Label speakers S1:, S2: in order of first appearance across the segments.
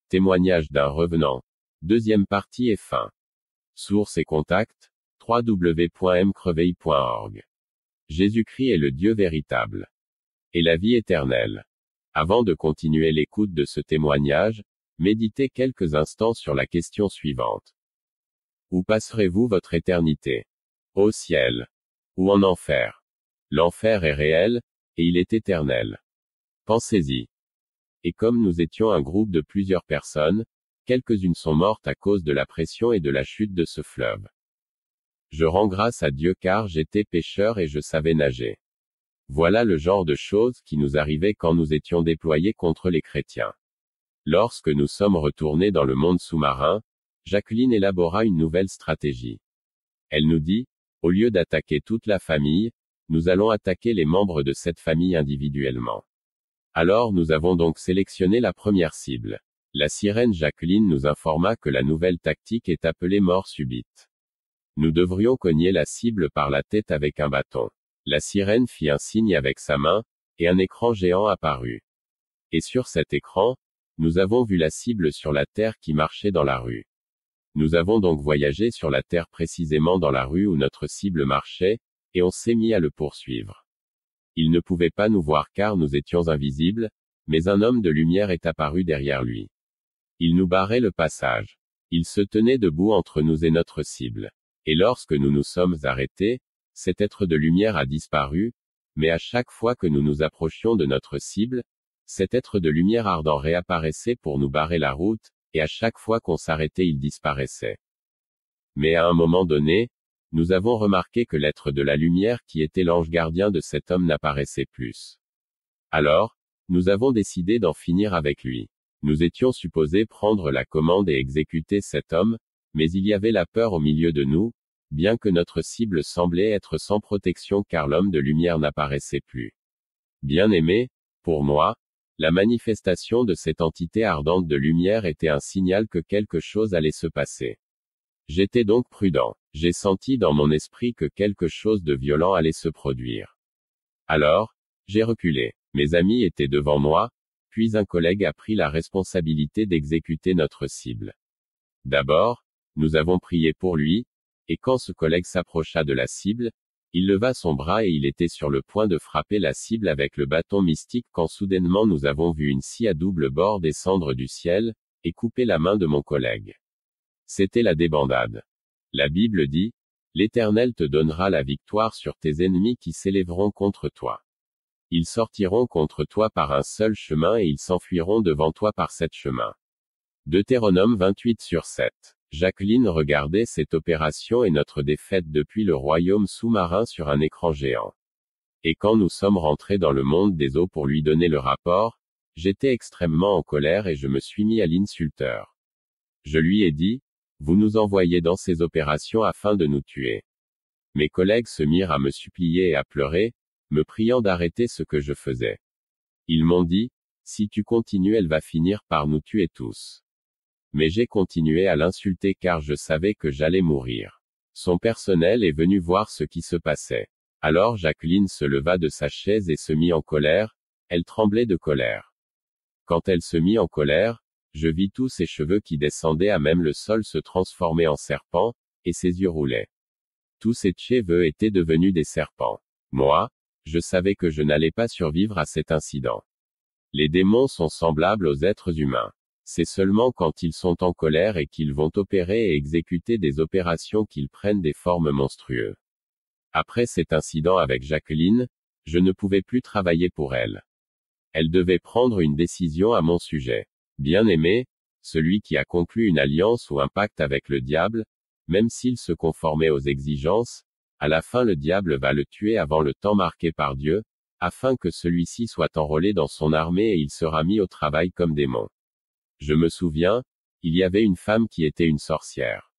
S1: Témoignage d'un revenant. Deuxième partie et fin. Source et contact, www.mcreveil.org. Jésus-Christ est le Dieu véritable. Et la vie éternelle. Avant de continuer l'écoute de ce témoignage, méditez quelques instants sur la question suivante. Où passerez-vous votre éternité? Au ciel. Ou en enfer? L'enfer est réel, et il est éternel. Pensez-y. Et comme nous étions un groupe de plusieurs personnes, quelques-unes sont mortes à cause de la pression et de la chute de ce fleuve. Je rends grâce à Dieu car j'étais pécheur et je savais nager. Voilà le genre de choses qui nous arrivaient quand nous étions déployés contre les chrétiens. Lorsque nous sommes retournés dans le monde sous-marin, Jacqueline élabora une nouvelle stratégie. Elle nous dit, au lieu d'attaquer toute la famille, nous allons attaquer les membres de cette famille individuellement. Alors nous avons donc sélectionné la première cible. La sirène Jacqueline nous informa que la nouvelle tactique est appelée mort subite. Nous devrions cogner la cible par la tête avec un bâton. La sirène fit un signe avec sa main, et un écran géant apparut. Et sur cet écran, nous avons vu la cible sur la terre qui marchait dans la rue. Nous avons donc voyagé sur la terre précisément dans la rue où notre cible marchait, et on s'est mis à le poursuivre. Il ne pouvait pas nous voir car nous étions invisibles, mais un homme de lumière est apparu derrière lui. Il nous barrait le passage. Il se tenait debout entre nous et notre cible. Et lorsque nous nous sommes arrêtés, cet être de lumière a disparu, mais à chaque fois que nous nous approchions de notre cible, cet être de lumière ardent réapparaissait pour nous barrer la route, et à chaque fois qu'on s'arrêtait il disparaissait. Mais à un moment donné, nous avons remarqué que l'être de la lumière qui était l'ange gardien de cet homme n'apparaissait plus. Alors, nous avons décidé d'en finir avec lui. Nous étions supposés prendre la commande et exécuter cet homme, mais il y avait la peur au milieu de nous, bien que notre cible semblait être sans protection car l'homme de lumière n'apparaissait plus. Bien-aimé, pour moi, la manifestation de cette entité ardente de lumière était un signal que quelque chose allait se passer. J'étais donc prudent. J'ai senti dans mon esprit que quelque chose de violent allait se produire. Alors, j'ai reculé. Mes amis étaient devant moi, puis un collègue a pris la responsabilité d'exécuter notre cible. D'abord, nous avons prié pour lui, et quand ce collègue s'approcha de la cible, il leva son bras et il était sur le point de frapper la cible avec le bâton mystique quand soudainement nous avons vu une scie à double bord descendre du ciel, et couper la main de mon collègue. C'était la débandade. La Bible dit, « L'Éternel te donnera la victoire sur tes ennemis qui s'élèveront contre toi. Ils sortiront contre toi par un seul chemin et ils s'enfuiront devant toi par 7 chemins. » Deutéronome 28/7. Jacqueline regardait cette opération et notre défaite depuis le royaume sous-marin sur un écran géant. Et quand nous sommes rentrés dans le monde des eaux pour lui donner le rapport, j'étais extrêmement en colère et je me suis mis à l'insulteur. Je lui ai dit, vous nous envoyez dans ces opérations afin de nous tuer. Mes collègues se mirent à me supplier et à pleurer, me priant d'arrêter ce que je faisais. Ils m'ont dit, si tu continues elle va finir par nous tuer tous. Mais j'ai continué à l'insulter car je savais que j'allais mourir. Son personnel est venu voir ce qui se passait. Alors Jacqueline se leva de sa chaise et se mit en colère, elle tremblait de colère. Quand elle se mit en colère, je vis tous ses cheveux qui descendaient à même le sol se transformer en serpents, et ses yeux roulaient. Tous ses cheveux étaient devenus des serpents. Moi, je savais que je n'allais pas survivre à cet incident. Les démons sont semblables aux êtres humains. C'est seulement quand ils sont en colère et qu'ils vont opérer et exécuter des opérations qu'ils prennent des formes monstrueuses. Après cet incident avec Jacqueline, je ne pouvais plus travailler pour elle. Elle devait prendre une décision à mon sujet. Bien-aimé, celui qui a conclu une alliance ou un pacte avec le diable, même s'il se conformait aux exigences, à la fin le diable va le tuer avant le temps marqué par Dieu, afin que celui-ci soit enrôlé dans son armée et il sera mis au travail comme démon. Je me souviens, il y avait une femme qui était une sorcière.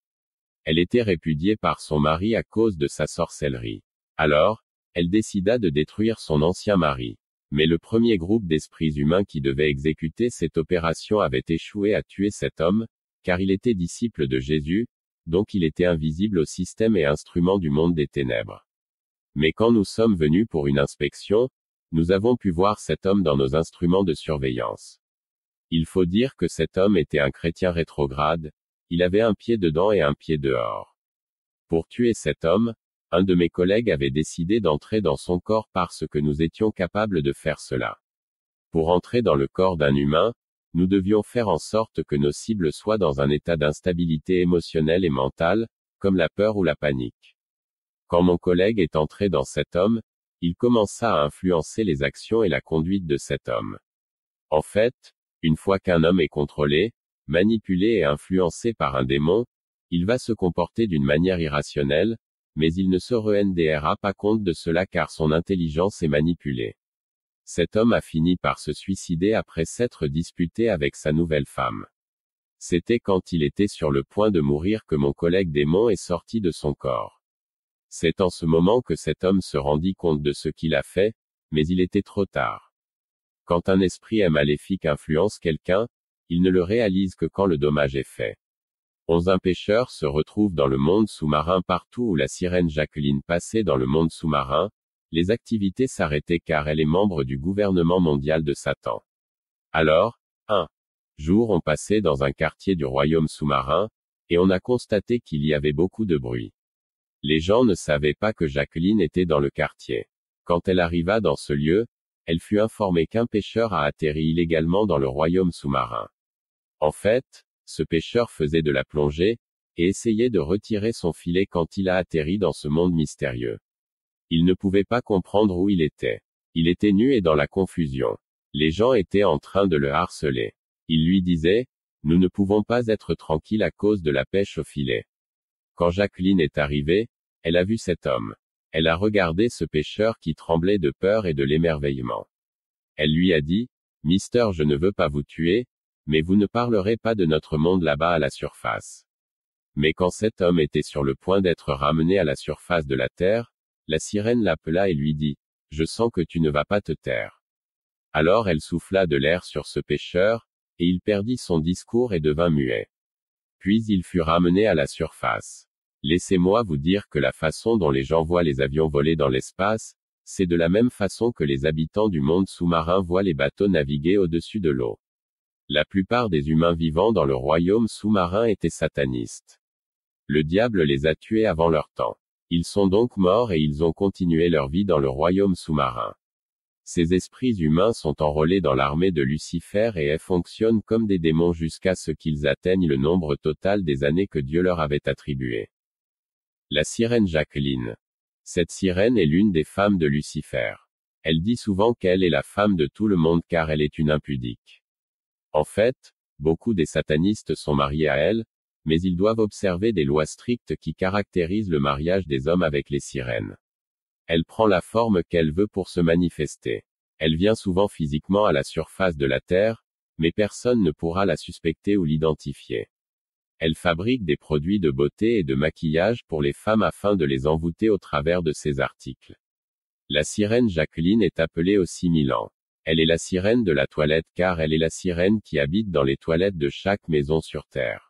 S1: Elle était répudiée par son mari à cause de sa sorcellerie. Alors, elle décida de détruire son ancien mari. Mais le premier groupe d'esprits humains qui devait exécuter cette opération avait échoué à tuer cet homme, car il était disciple de Jésus, donc il était invisible au système et instrument du monde des ténèbres. Mais quand nous sommes venus pour une inspection, nous avons pu voir cet homme dans nos instruments de surveillance. Il faut dire que cet homme était un chrétien rétrograde, il avait un pied dedans et un pied dehors. Pour tuer cet homme, un de mes collègues avait décidé d'entrer dans son corps parce que nous étions capables de faire cela. Pour entrer dans le corps d'un humain, nous devions faire en sorte que nos cibles soient dans un état d'instabilité émotionnelle et mentale, comme la peur ou la panique. Quand mon collègue est entré dans cet homme, il commença à influencer les actions et la conduite de cet homme. En fait, une fois qu'un homme est contrôlé, manipulé et influencé par un démon, il va se comporter d'une manière irrationnelle, mais il ne se rendra pas compte de cela car son intelligence est manipulée. Cet homme a fini par se suicider après s'être disputé avec sa nouvelle femme. C'était quand il était sur le point de mourir que mon collègue démon est sorti de son corps. C'est en ce moment que cet homme se rendit compte de ce qu'il a fait, mais il était trop tard. Quand un esprit maléfique influence quelqu'un, il ne le réalise que quand le dommage est fait. 11 Un pêcheur se retrouve dans le monde sous-marin. Partout où la sirène Jacqueline passait dans le monde sous-marin, les activités s'arrêtaient car elle est membre du gouvernement mondial de Satan. Alors, un jour on passait dans un quartier du royaume sous-marin, et on a constaté qu'il y avait beaucoup de bruit. Les gens ne savaient pas que Jacqueline était dans le quartier. Quand elle arriva dans ce lieu, elle fut informée qu'un pêcheur a atterri illégalement dans le royaume sous-marin. En fait, ce pêcheur faisait de la plongée, et essayait de retirer son filet quand il a atterri dans ce monde mystérieux. Il ne pouvait pas comprendre où il était. Il était nu et dans la confusion. Les gens étaient en train de le harceler. Ils lui disaient, « Nous ne pouvons pas être tranquilles à cause de la pêche au filet. » Quand Jacqueline est arrivée, elle a vu cet homme. Elle a regardé ce pêcheur qui tremblait de peur et de l'émerveillement. Elle lui a dit, « Mister, je ne veux pas vous tuer, mais vous ne parlerez pas de notre monde là-bas à la surface. » Mais quand cet homme était sur le point d'être ramené à la surface de la terre, la sirène l'appela et lui dit, « Je sens que tu ne vas pas te taire. » Alors elle souffla de l'air sur ce pêcheur, et il perdit son discours et devint muet. Puis il fut ramené à la surface. Laissez-moi vous dire que la façon dont les gens voient les avions voler dans l'espace, c'est de la même façon que les habitants du monde sous-marin voient les bateaux naviguer au-dessus de l'eau. La plupart des humains vivant dans le royaume sous-marin étaient satanistes. Le diable les a tués avant leur temps. Ils sont donc morts et ils ont continué leur vie dans le royaume sous-marin. Ces esprits humains sont enrôlés dans l'armée de Lucifer et fonctionnent comme des démons jusqu'à ce qu'ils atteignent le nombre total des années que Dieu leur avait attribuées. La sirène Jacqueline. Cette sirène est l'une des femmes de Lucifer. Elle dit souvent qu'elle est la femme de tout le monde car elle est une impudique. En fait, beaucoup des satanistes sont mariés à elle, mais ils doivent observer des lois strictes qui caractérisent le mariage des hommes avec les sirènes. Elle prend la forme qu'elle veut pour se manifester. Elle vient souvent physiquement à la surface de la Terre, mais personne ne pourra la suspecter ou l'identifier. Elle fabrique des produits de beauté et de maquillage pour les femmes afin de les envoûter au travers de ses articles. La sirène Jacqueline est appelée aussi Milan. Elle est la sirène de la toilette car elle est la sirène qui habite dans les toilettes de chaque maison sur Terre.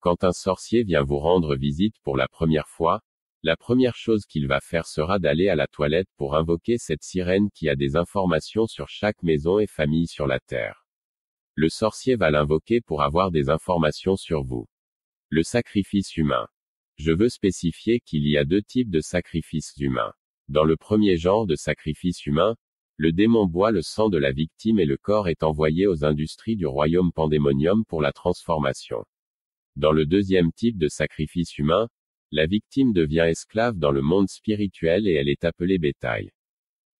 S1: Quand un sorcier vient vous rendre visite pour la première fois, la première chose qu'il va faire sera d'aller à la toilette pour invoquer cette sirène qui a des informations sur chaque maison et famille sur la Terre. Le sorcier va l'invoquer pour avoir des informations sur vous. Le sacrifice humain. Je veux spécifier qu'il y a deux types de sacrifices humains. Dans le premier genre de sacrifice humain, le démon boit le sang de la victime et le corps est envoyé aux industries du royaume pandémonium pour la transformation. Dans le deuxième type de sacrifice humain, la victime devient esclave dans le monde spirituel et elle est appelée bétail.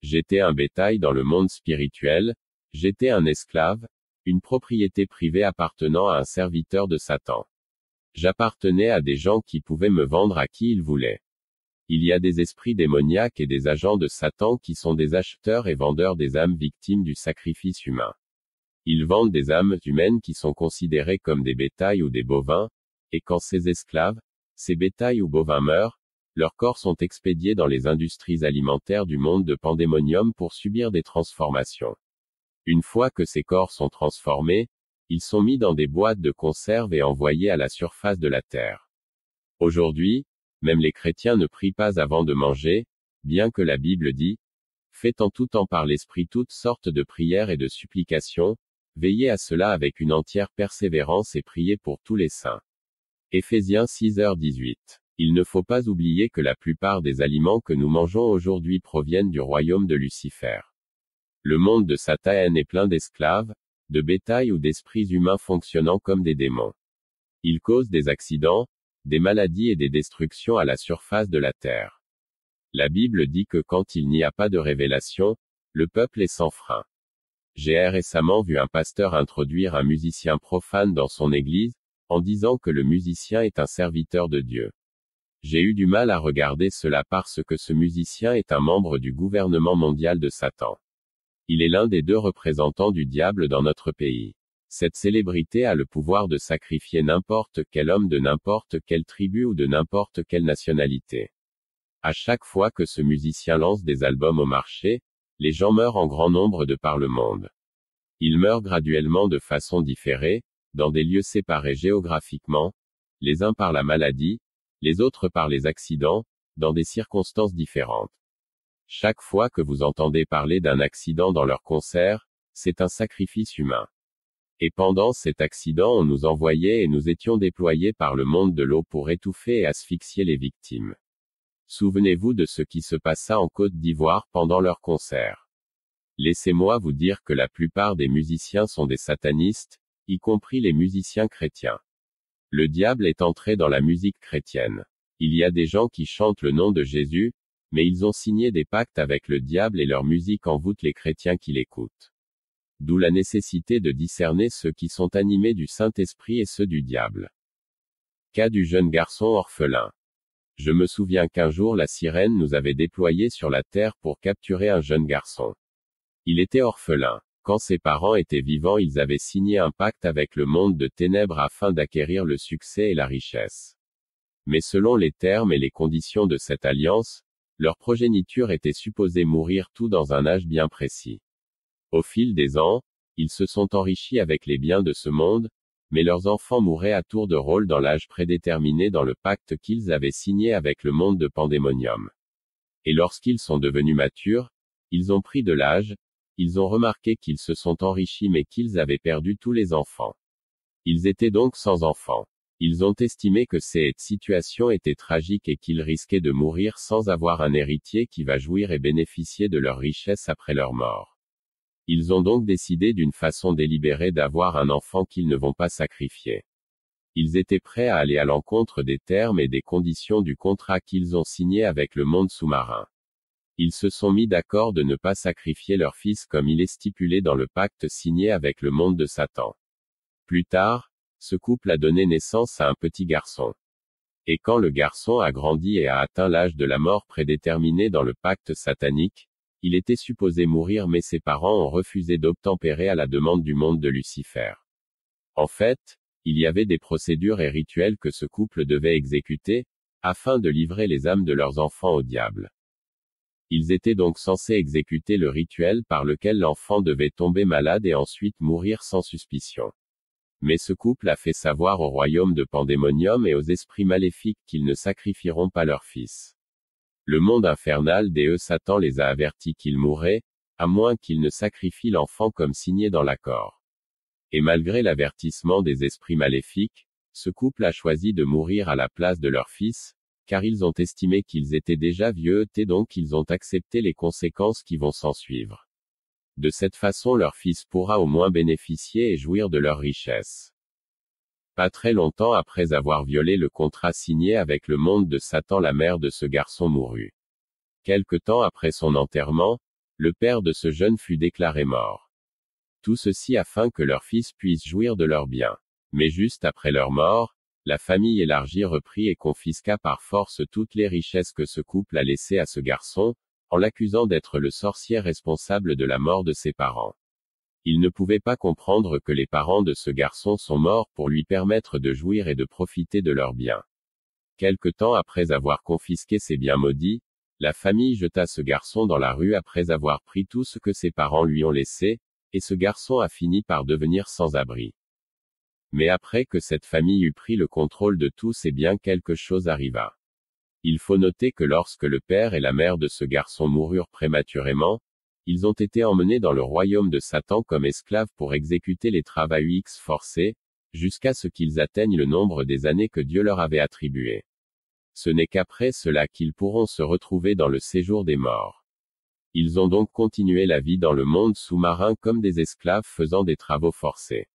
S1: J'étais un bétail dans le monde spirituel, j'étais un esclave, une propriété privée appartenant à un serviteur de Satan. J'appartenais à des gens qui pouvaient me vendre à qui ils voulaient. Il y a des esprits démoniaques et des agents de Satan qui sont des acheteurs et vendeurs des âmes victimes du sacrifice humain. Ils vendent des âmes humaines qui sont considérées comme des bétails ou des bovins, et quand ces esclaves, ces bétails ou bovins meurent, leurs corps sont expédiés dans les industries alimentaires du monde de pandémonium pour subir des transformations. Une fois que ces corps sont transformés, ils sont mis dans des boîtes de conserve et envoyés à la surface de la terre. Aujourd'hui, même les chrétiens ne prient pas avant de manger, bien que la Bible dit « Faites en tout temps par l'Esprit toutes sortes de prières et de supplications, veillez à cela avec une entière persévérance et priez pour tous les saints. Éphésiens 6h18. Il ne faut pas oublier que la plupart des aliments que nous mangeons aujourd'hui proviennent du royaume de Lucifer. Le monde de Satan est plein d'esclaves, de bétail ou d'esprits humains fonctionnant comme des démons. Ils causent des accidents, des maladies et des destructions à la surface de la terre. La Bible dit que quand il n'y a pas de révélation, le peuple est sans frein. J'ai récemment vu un pasteur introduire un musicien profane dans son église, en disant que le musicien est un serviteur de Dieu. J'ai eu du mal à regarder cela parce que ce musicien est un membre du gouvernement mondial de Satan. Il est l'un des 2 représentants du diable dans notre pays. Cette célébrité a le pouvoir de sacrifier n'importe quel homme de n'importe quelle tribu ou de n'importe quelle nationalité. À chaque fois que ce musicien lance des albums au marché, les gens meurent en grand nombre de par le monde. Ils meurent graduellement de façon différée, dans des lieux séparés géographiquement, les uns par la maladie, les autres par les accidents, dans des circonstances différentes. Chaque fois que vous entendez parler d'un accident dans leur concert, c'est un sacrifice humain. Et pendant cet accident on nous envoyait et nous étions déployés par le monde de l'eau pour étouffer et asphyxier les victimes. Souvenez-vous de ce qui se passa en Côte d'Ivoire pendant leur concert. Laissez-moi vous dire que la plupart des musiciens sont des satanistes, y compris les musiciens chrétiens. Le diable est entré dans la musique chrétienne. Il y a des gens qui chantent le nom de Jésus, mais ils ont signé des pactes avec le diable et leur musique envoûte les chrétiens qui l'écoutent. D'où la nécessité de discerner ceux qui sont animés du Saint-Esprit et ceux du diable. Cas du jeune garçon orphelin. Je me souviens qu'un jour la sirène nous avait déployés sur la terre pour capturer un jeune garçon. Il était orphelin. Quand ses parents étaient vivants, ils avaient signé un pacte avec le monde de ténèbres afin d'acquérir le succès et la richesse. Mais selon les termes et les conditions de cette alliance, leur progéniture était supposée mourir tout dans un âge bien précis. Au fil des ans, ils se sont enrichis avec les biens de ce monde, mais leurs enfants mouraient à tour de rôle dans l'âge prédéterminé dans le pacte qu'ils avaient signé avec le monde de Pandémonium. Et lorsqu'ils sont devenus matures, ils ont pris de l'âge, ils ont remarqué qu'ils se sont enrichis mais qu'ils avaient perdu tous les enfants. Ils étaient donc sans enfants. Ils ont estimé que cette situation était tragique et qu'ils risquaient de mourir sans avoir un héritier qui va jouir et bénéficier de leur richesse après leur mort. Ils ont donc décidé d'une façon délibérée d'avoir un enfant qu'ils ne vont pas sacrifier. Ils étaient prêts à aller à l'encontre des termes et des conditions du contrat qu'ils ont signé avec le monde sous-marin. Ils se sont mis d'accord de ne pas sacrifier leur fils comme il est stipulé dans le pacte signé avec le monde de Satan. Plus tard, ce couple a donné naissance à un petit garçon. Et quand le garçon a grandi et a atteint l'âge de la mort prédéterminé dans le pacte satanique, il était supposé mourir mais ses parents ont refusé d'obtempérer à la demande du monde de Lucifer. En fait, il y avait des procédures et rituels que ce couple devait exécuter, afin de livrer les âmes de leurs enfants au diable. Ils étaient donc censés exécuter le rituel par lequel l'enfant devait tomber malade et ensuite mourir sans suspicion. Mais ce couple a fait savoir au royaume de Pandémonium et aux esprits maléfiques qu'ils ne sacrifieront pas leur fils. Le monde infernal des Satan les a avertis qu'ils mourraient, à moins qu'ils ne sacrifient l'enfant comme signé dans l'accord. Et malgré l'avertissement des esprits maléfiques, ce couple a choisi de mourir à la place de leur fils, car ils ont estimé qu'ils étaient déjà vieux et donc ils ont accepté les conséquences qui vont s'ensuivre. De cette façon leur fils pourra au moins bénéficier et jouir de leur richesse. Pas très longtemps après avoir violé le contrat signé avec le monde de Satan, la mère de ce garçon mourut. Quelque temps après son enterrement, le père de ce jeune fut déclaré mort. Tout ceci afin que leur fils puisse jouir de leurs biens. Mais juste après leur mort, la famille élargie reprit et confisqua par force toutes les richesses que ce couple a laissées à ce garçon, en l'accusant d'être le sorcier responsable de la mort de ses parents. Il ne pouvait pas comprendre que les parents de ce garçon sont morts pour lui permettre de jouir et de profiter de leurs biens. Quelque temps après avoir confisqué ses biens maudits, la famille jeta ce garçon dans la rue après avoir pris tout ce que ses parents lui ont laissé, et ce garçon a fini par devenir sans abri. Mais après que cette famille eut pris le contrôle de tous ses biens, quelque chose arriva. Il faut noter que lorsque le père et la mère de ce garçon moururent prématurément, ils ont été emmenés dans le royaume de Satan comme esclaves pour exécuter les travaux forcés, jusqu'à ce qu'ils atteignent le nombre des années que Dieu leur avait attribuées. Ce n'est qu'après cela qu'ils pourront se retrouver dans le séjour des morts. Ils ont donc continué la vie dans le monde sous-marin comme des esclaves faisant des travaux forcés.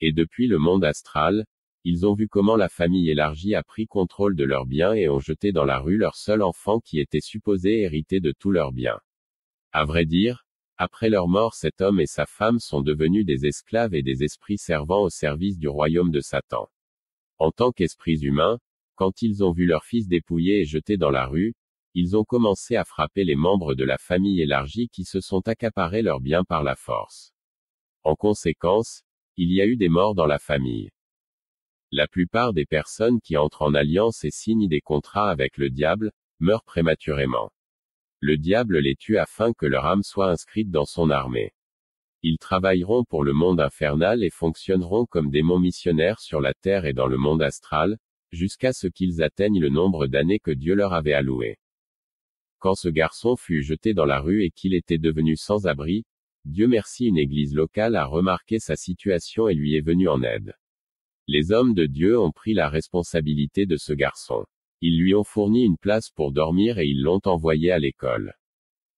S1: Et depuis le monde astral, ils ont vu comment la famille élargie a pris contrôle de leurs biens et ont jeté dans la rue leur seul enfant qui était supposé hériter de tous leurs biens. À vrai dire, après leur mort cet homme et sa femme sont devenus des esclaves et des esprits servant au service du royaume de Satan. En tant qu'esprits humains, quand ils ont vu leur fils dépouillé et jeté dans la rue, ils ont commencé à frapper les membres de la famille élargie qui se sont accaparés leurs biens par la force. En conséquence, il y a eu des morts dans la famille. La plupart des personnes qui entrent en alliance et signent des contrats avec le diable, meurent prématurément. Le diable les tue afin que leur âme soit inscrite dans son armée. Ils travailleront pour le monde infernal et fonctionneront comme démons missionnaires sur la terre et dans le monde astral, jusqu'à ce qu'ils atteignent le nombre d'années que Dieu leur avait alloué. Quand ce garçon fut jeté dans la rue et qu'il était devenu sans abri, Dieu merci une église locale a remarqué sa situation et lui est venu en aide. Les hommes de Dieu ont pris la responsabilité de ce garçon. Ils lui ont fourni une place pour dormir et ils l'ont envoyé à l'école.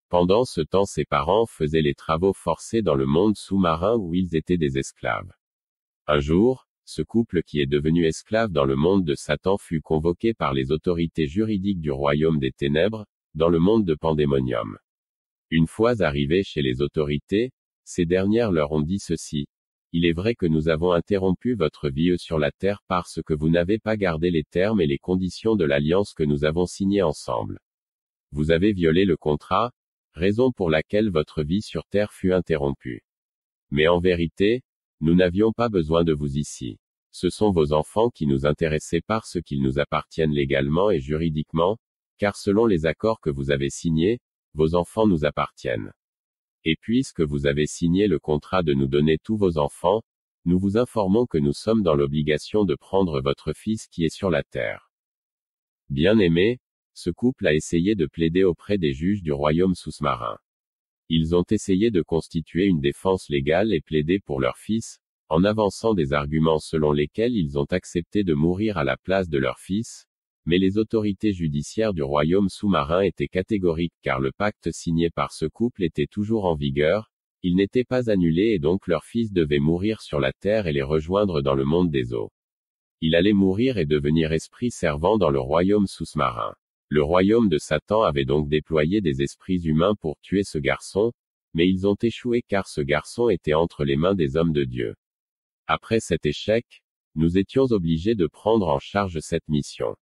S1: Pendant ce temps ses parents faisaient les travaux forcés dans le monde sous-marin où ils étaient des esclaves. Un jour, ce couple qui est devenu esclave dans le monde de Satan fut convoqué par les autorités juridiques du royaume des ténèbres, dans le monde de Pandémonium. Une fois arrivés chez les autorités, ces dernières leur ont dit ceci. Il est vrai que nous avons interrompu votre vie sur la terre parce que vous n'avez pas gardé les termes et les conditions de l'alliance que nous avons signée ensemble. Vous avez violé le contrat, raison pour laquelle votre vie sur terre fut interrompue. Mais en vérité, nous n'avions pas besoin de vous ici. Ce sont vos enfants qui nous intéressaient parce qu'ils nous appartiennent légalement et juridiquement, car selon les accords que vous avez signés, vos enfants nous appartiennent. Et puisque vous avez signé le contrat de nous donner tous vos enfants, nous vous informons que nous sommes dans l'obligation de prendre votre fils qui est sur la terre. Bien-aimés, ce couple a essayé de plaider auprès des juges du royaume sous-marin. Ils ont essayé de constituer une défense légale et plaider pour leur fils, en avançant des arguments selon lesquels ils ont accepté de mourir à la place de leur fils, mais les autorités judiciaires du royaume sous-marin étaient catégoriques car le pacte signé par ce couple était toujours en vigueur, il n'était pas annulé et donc leur fils devait mourir sur la terre et les rejoindre dans le monde des eaux. Il allait mourir et devenir esprit servant dans le royaume sous-marin. Le royaume de Satan avait donc déployé des esprits humains pour tuer ce garçon, mais ils ont échoué car ce garçon était entre les mains des hommes de Dieu. Après cet échec, nous étions obligés de prendre en charge cette mission.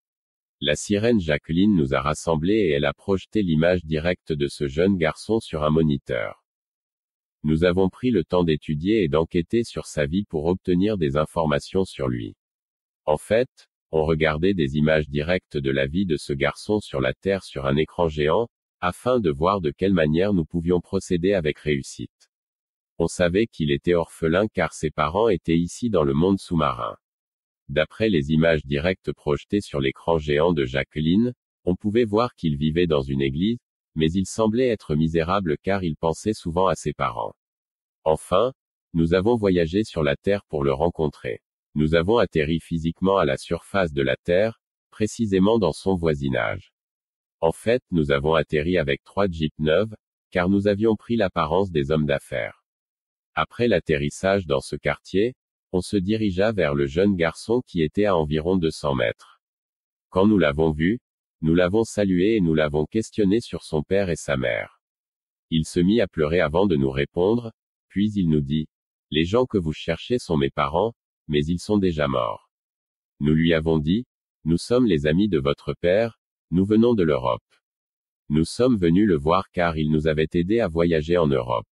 S1: La sirène Jacqueline nous a rassemblés et elle a projeté l'image directe de ce jeune garçon sur un moniteur. Nous avons pris le temps d'étudier et d'enquêter sur sa vie pour obtenir des informations sur lui. En fait, on regardait des images directes de la vie de ce garçon sur la Terre sur un écran géant, afin de voir de quelle manière nous pouvions procéder avec réussite. On savait qu'il était orphelin car ses parents étaient ici dans le monde sous-marin. D'après les images directes projetées sur l'écran géant de Jacqueline, on pouvait voir qu'il vivait dans une église, mais il semblait être misérable car il pensait souvent à ses parents. Enfin, nous avons voyagé sur la Terre pour le rencontrer. Nous avons atterri physiquement à la surface de la Terre, précisément dans son voisinage. En fait, nous avons atterri avec 3 jeeps neuves, car nous avions pris l'apparence des hommes d'affaires. Après l'atterrissage dans ce quartier, on se dirigea vers le jeune garçon qui était à environ 200 mètres. Quand nous l'avons vu, nous l'avons salué et nous l'avons questionné sur son père et sa mère. Il se mit à pleurer avant de nous répondre, puis il nous dit, « Les gens que vous cherchez sont mes parents, mais ils sont déjà morts. » Nous lui avons dit, « Nous sommes les amis de votre père, nous venons de l'Europe. Nous sommes venus le voir car il nous avait aidés à voyager en Europe. »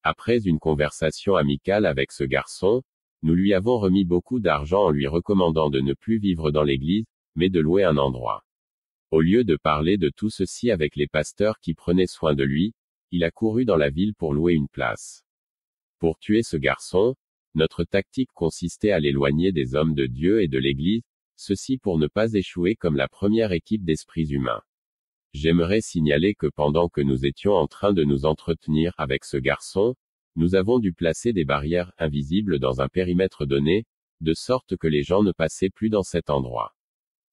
S1: Après une conversation amicale avec ce garçon, nous lui avons remis beaucoup d'argent en lui recommandant de ne plus vivre dans l'église, mais de louer un endroit. Au lieu de parler de tout ceci avec les pasteurs qui prenaient soin de lui, il a couru dans la ville pour louer une place. Pour tuer ce garçon, notre tactique consistait à l'éloigner des hommes de Dieu et de l'église, ceci pour ne pas échouer comme la première équipe d'esprits humains. J'aimerais signaler que pendant que nous étions en train de nous entretenir avec ce garçon, nous avons dû placer des barrières invisibles dans un périmètre donné, de sorte que les gens ne passaient plus dans cet endroit.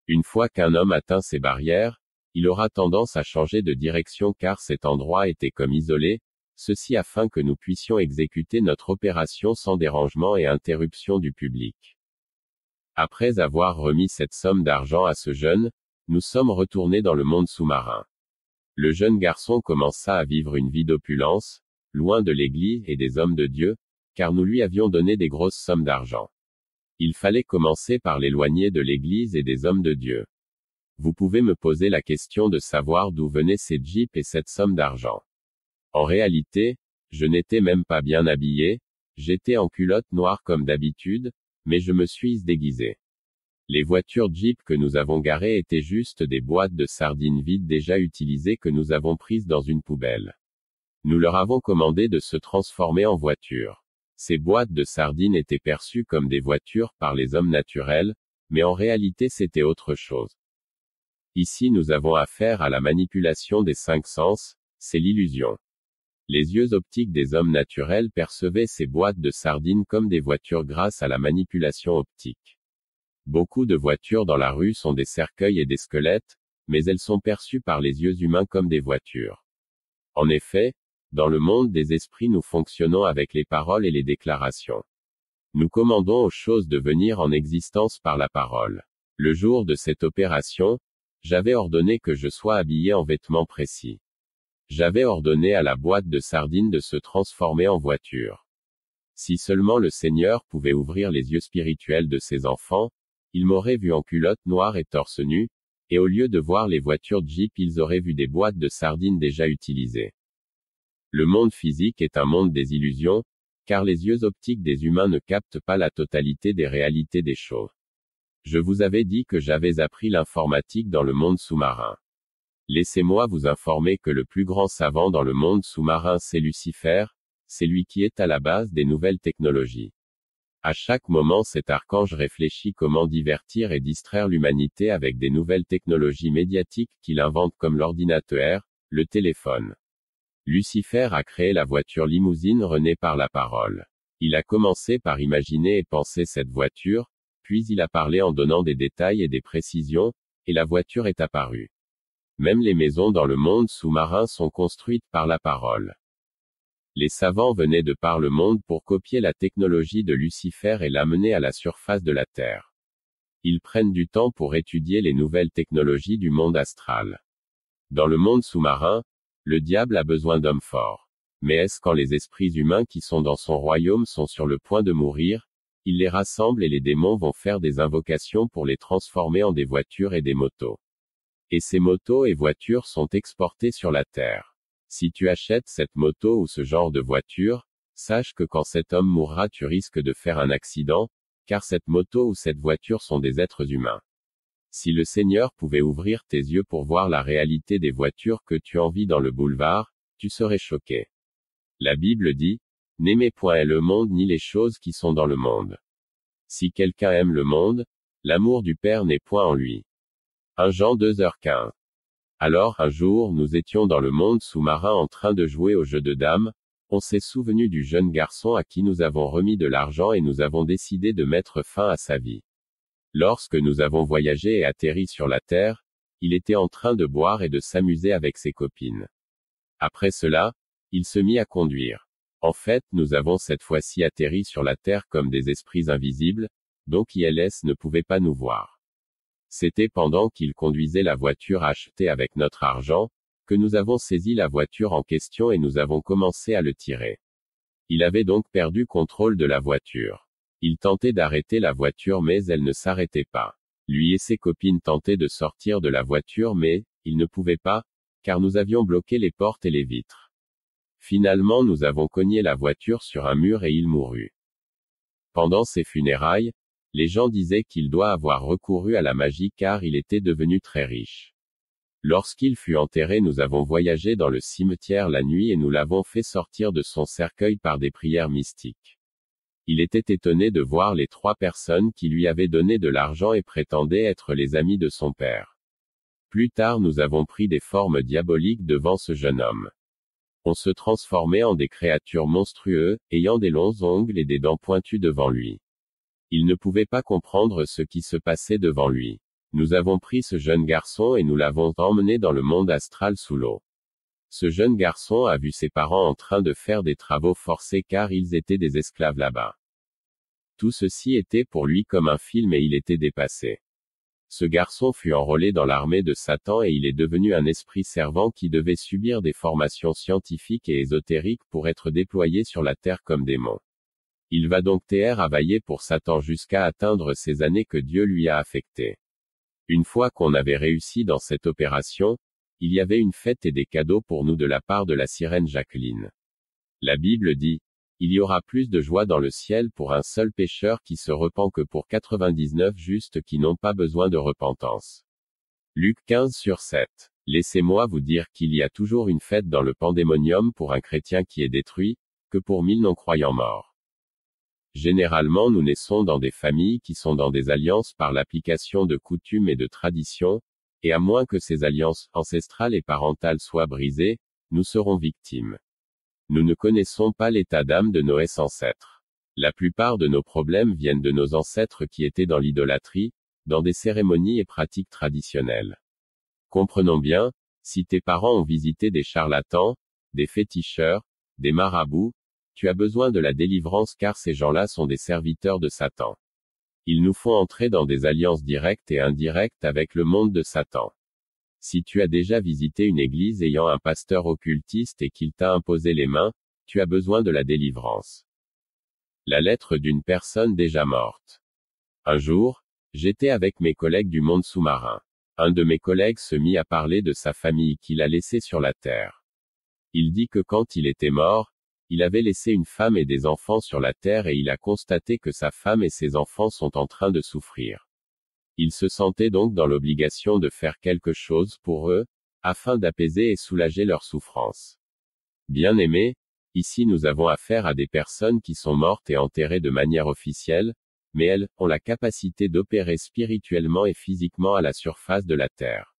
S1: Une fois qu'un homme atteint ces barrières, il aura tendance à changer de direction car cet endroit était comme isolé, ceci afin que nous puissions exécuter notre opération sans dérangement et interruption du public. Après avoir remis cette somme d'argent à ce jeune, nous sommes retournés dans le monde sous-marin. Le jeune garçon commença à vivre une vie d'opulence, loin de l'Église et des hommes de Dieu, car nous lui avions donné des grosses sommes d'argent. Il fallait commencer par l'éloigner de l'Église et des hommes de Dieu. Vous pouvez me poser la question de savoir d'où venaient ces jeeps et cette somme d'argent. En réalité, je n'étais même pas bien habillé, j'étais en culotte noire comme d'habitude, mais je me suis déguisé. Les voitures Jeep que nous avons garées étaient juste des boîtes de sardines vides déjà utilisées que nous avons prises dans une poubelle. Nous leur avons commandé de se transformer en voitures. Ces boîtes de sardines étaient perçues comme des voitures par les hommes naturels, mais en réalité c'était autre chose. Ici nous avons affaire à la manipulation des 5 sens, c'est l'illusion. Les yeux optiques des hommes naturels percevaient ces boîtes de sardines comme des voitures grâce à la manipulation optique. Beaucoup de voitures dans la rue sont des cercueils et des squelettes, mais elles sont perçues par les yeux humains comme des voitures. En effet, dans le monde des esprits nous fonctionnons avec les paroles et les déclarations. Nous commandons aux choses de venir en existence par la parole. Le jour de cette opération, j'avais ordonné que je sois habillé en vêtements précis. J'avais ordonné à la boîte de sardines de se transformer en voiture. Si seulement le Seigneur pouvait ouvrir les yeux spirituels de ses enfants, il m'aurait vu en culotte noire et torse nu, et au lieu de voir les voitures Jeep ils auraient vu des boîtes de sardines déjà utilisées. Le monde physique est un monde des illusions, car les yeux optiques des humains ne captent pas la totalité des réalités des choses. Je vous avais dit que j'avais appris l'informatique dans le monde sous-marin. Laissez-moi vous informer que le plus grand savant dans le monde sous-marin c'est Lucifer, c'est lui qui est à la base des nouvelles technologies. À chaque moment cet archange réfléchit comment divertir et distraire l'humanité avec des nouvelles technologies médiatiques qu'il invente comme l'ordinateur, le téléphone. Lucifer a créé la voiture limousine renée par la parole. Il a commencé par imaginer et penser cette voiture, puis il a parlé en donnant des détails et des précisions, et la voiture est apparue. Même les maisons dans le monde sous-marin sont construites par la parole. Les savants venaient de par le monde pour copier la technologie de Lucifer et l'amener à la surface de la Terre. Ils prennent du temps pour étudier les nouvelles technologies du monde astral. Dans le monde sous-marin, le diable a besoin d'hommes forts. Mais est-ce quand les esprits humains qui sont dans son royaume sont sur le point de mourir, il les rassemble et les démons vont faire des invocations pour les transformer en des voitures et des motos. Et ces motos et voitures sont exportées sur la Terre. Si tu achètes cette moto ou ce genre de voiture, sache que quand cet homme mourra tu risques de faire un accident, car cette moto ou cette voiture sont des êtres humains. Si le Seigneur pouvait ouvrir tes yeux pour voir la réalité des voitures que tu envies dans le boulevard, tu serais choqué. La Bible dit, « N'aimez point le monde ni les choses qui sont dans le monde. » Si quelqu'un aime le monde, l'amour du Père n'est point en lui. 1 Jean 2h15. Alors un jour nous étions dans le monde sous-marin en train de jouer au jeu de dames, on s'est souvenu du jeune garçon à qui nous avons remis de l'argent et nous avons décidé de mettre fin à sa vie. Lorsque nous avons voyagé et atterri sur la Terre, il était en train de boire et de s'amuser avec ses copines. Après cela, il se mit à conduire. En fait, nous avons cette fois-ci atterri sur la Terre comme des esprits invisibles, donc ILS ne pouvait pas nous voir. C'était pendant qu'il conduisait la voiture achetée avec notre argent, que nous avons saisi la voiture en question et nous avons commencé à le tirer. Il avait donc perdu contrôle de la voiture. Il tentait d'arrêter la voiture mais elle ne s'arrêtait pas. Lui et ses copines tentaient de sortir de la voiture mais, ils ne pouvaient pas, car nous avions bloqué les portes et les vitres. Finalement nous avons cogné la voiture sur un mur et il mourut. Pendant ses funérailles, les gens disaient qu'il doit avoir recouru à la magie car il était devenu très riche. Lorsqu'il fut enterré nous avons voyagé dans le cimetière la nuit et nous l'avons fait sortir de son cercueil par des prières mystiques. Il était étonné de voir les 3 personnes qui lui avaient donné de l'argent et prétendaient être les amis de son père. Plus tard nous avons pris des formes diaboliques devant ce jeune homme. On se transformait en des créatures monstrueuses, ayant des longs ongles et des dents pointues devant lui. Il ne pouvait pas comprendre ce qui se passait devant lui. Nous avons pris ce jeune garçon et nous l'avons emmené dans le monde astral sous l'eau. Ce jeune garçon a vu ses parents en train de faire des travaux forcés car ils étaient des esclaves là-bas. Tout ceci était pour lui comme un film et il était dépassé. Ce garçon fut enrôlé dans l'armée de Satan et il est devenu un esprit servant qui devait subir des formations scientifiques et ésotériques pour être déployé sur la terre comme démon. Il va donc travailler pour Satan jusqu'à atteindre ces années que Dieu lui a affectées. Une fois qu'on avait réussi dans cette opération, il y avait une fête et des cadeaux pour nous de la part de la sirène Jacqueline. La Bible dit, il y aura plus de joie dans le ciel pour un seul pécheur qui se repent que pour 99 justes qui n'ont pas besoin de repentance. Luc 15/7. Laissez-moi vous dire qu'il y a toujours une fête dans le pandémonium pour un chrétien qui est détruit, que pour 1000 non-croyants morts. Généralement nous naissons dans des familles qui sont dans des alliances par l'application de coutumes et de traditions, et à moins que ces alliances ancestrales et parentales soient brisées, nous serons victimes. Nous ne connaissons pas l'état d'âme de nos ancêtres. La plupart de nos problèmes viennent de nos ancêtres qui étaient dans l'idolâtrie, dans des cérémonies et pratiques traditionnelles. Comprenons bien, si tes parents ont visité des charlatans, des féticheurs, des marabouts, tu as besoin de la délivrance car ces gens-là sont des serviteurs de Satan. Ils nous font entrer dans des alliances directes et indirectes avec le monde de Satan. Si tu as déjà visité une église ayant un pasteur occultiste et qu'il t'a imposé les mains, tu as besoin de la délivrance. La lettre d'une personne déjà morte. Un jour, j'étais avec mes collègues du monde sous-marin. Un de mes collègues se mit à parler de sa famille qu'il a laissée sur la terre. Il dit que quand il était mort, il avait laissé une femme et des enfants sur la terre et il a constaté que sa femme et ses enfants sont en train de souffrir. Il se sentait donc dans l'obligation de faire quelque chose pour eux, afin d'apaiser et soulager leur souffrance. Bien-aimés, ici nous avons affaire à des personnes qui sont mortes et enterrées de manière officielle, mais elles ont la capacité d'opérer spirituellement et physiquement à la surface de la terre.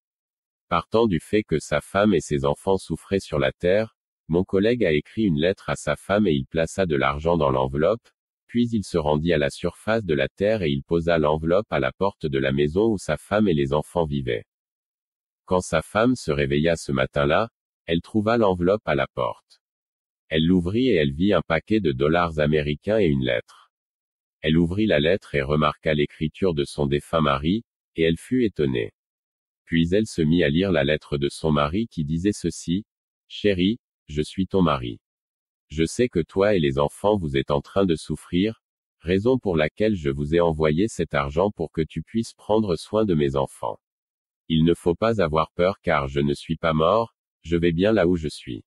S1: Partant du fait que sa femme et ses enfants souffraient sur la terre, mon collègue a écrit une lettre à sa femme et il plaça de l'argent dans l'enveloppe, puis il se rendit à la surface de la terre et il posa l'enveloppe à la porte de la maison où sa femme et les enfants vivaient. Quand sa femme se réveilla ce matin-là, elle trouva l'enveloppe à la porte. Elle l'ouvrit et elle vit un paquet de dollars américains et une lettre. Elle ouvrit la lettre et remarqua l'écriture de son défunt mari, et elle fut étonnée. Puis elle se mit à lire la lettre de son mari qui disait ceci, « Chérie, je suis ton mari. Je sais que toi et les enfants vous êtes en train de souffrir, raison pour laquelle je vous ai envoyé cet argent pour que tu puisses prendre soin de mes enfants. Il ne faut pas avoir peur car je ne suis pas mort, je vais bien là où je suis.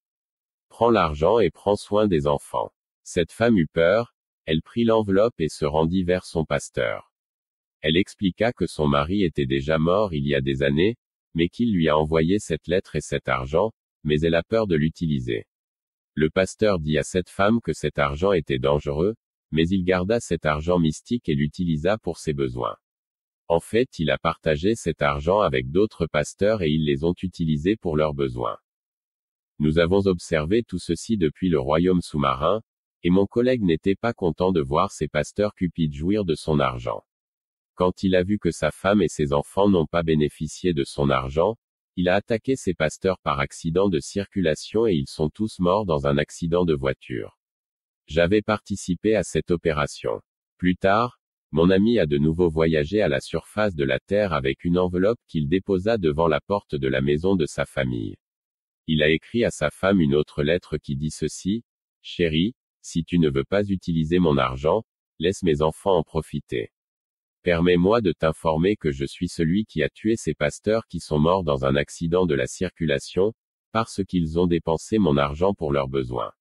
S1: Prends l'argent et prends soin des enfants. » Cette femme eut peur, elle prit l'enveloppe et se rendit vers son pasteur. Elle expliqua que son mari était déjà mort il y a des années, mais qu'il lui a envoyé cette lettre et cet argent, mais elle a peur de l'utiliser. Le pasteur dit à cette femme que cet argent était dangereux, mais il garda cet argent mystique et l'utilisa pour ses besoins. En fait, il a partagé cet argent avec d'autres pasteurs et ils les ont utilisés pour leurs besoins. Nous avons observé tout ceci depuis le royaume sous-marin, et mon collègue n'était pas content de voir ses pasteurs cupides jouir de son argent. Quand il a vu que sa femme et ses enfants n'ont pas bénéficié de son argent, il a attaqué ses pasteurs par accident de circulation et ils sont tous morts dans un accident de voiture. J'avais participé à cette opération. Plus tard, mon ami a de nouveau voyagé à la surface de la terre avec une enveloppe qu'il déposa devant la porte de la maison de sa famille. Il a écrit à sa femme une autre lettre qui dit ceci, « Chérie, si tu ne veux pas utiliser mon argent, laisse mes enfants en profiter. Permets-moi de t'informer que je suis celui qui a tué ces pasteurs qui sont morts dans un accident de la circulation, parce qu'ils ont dépensé mon argent pour leurs besoins. »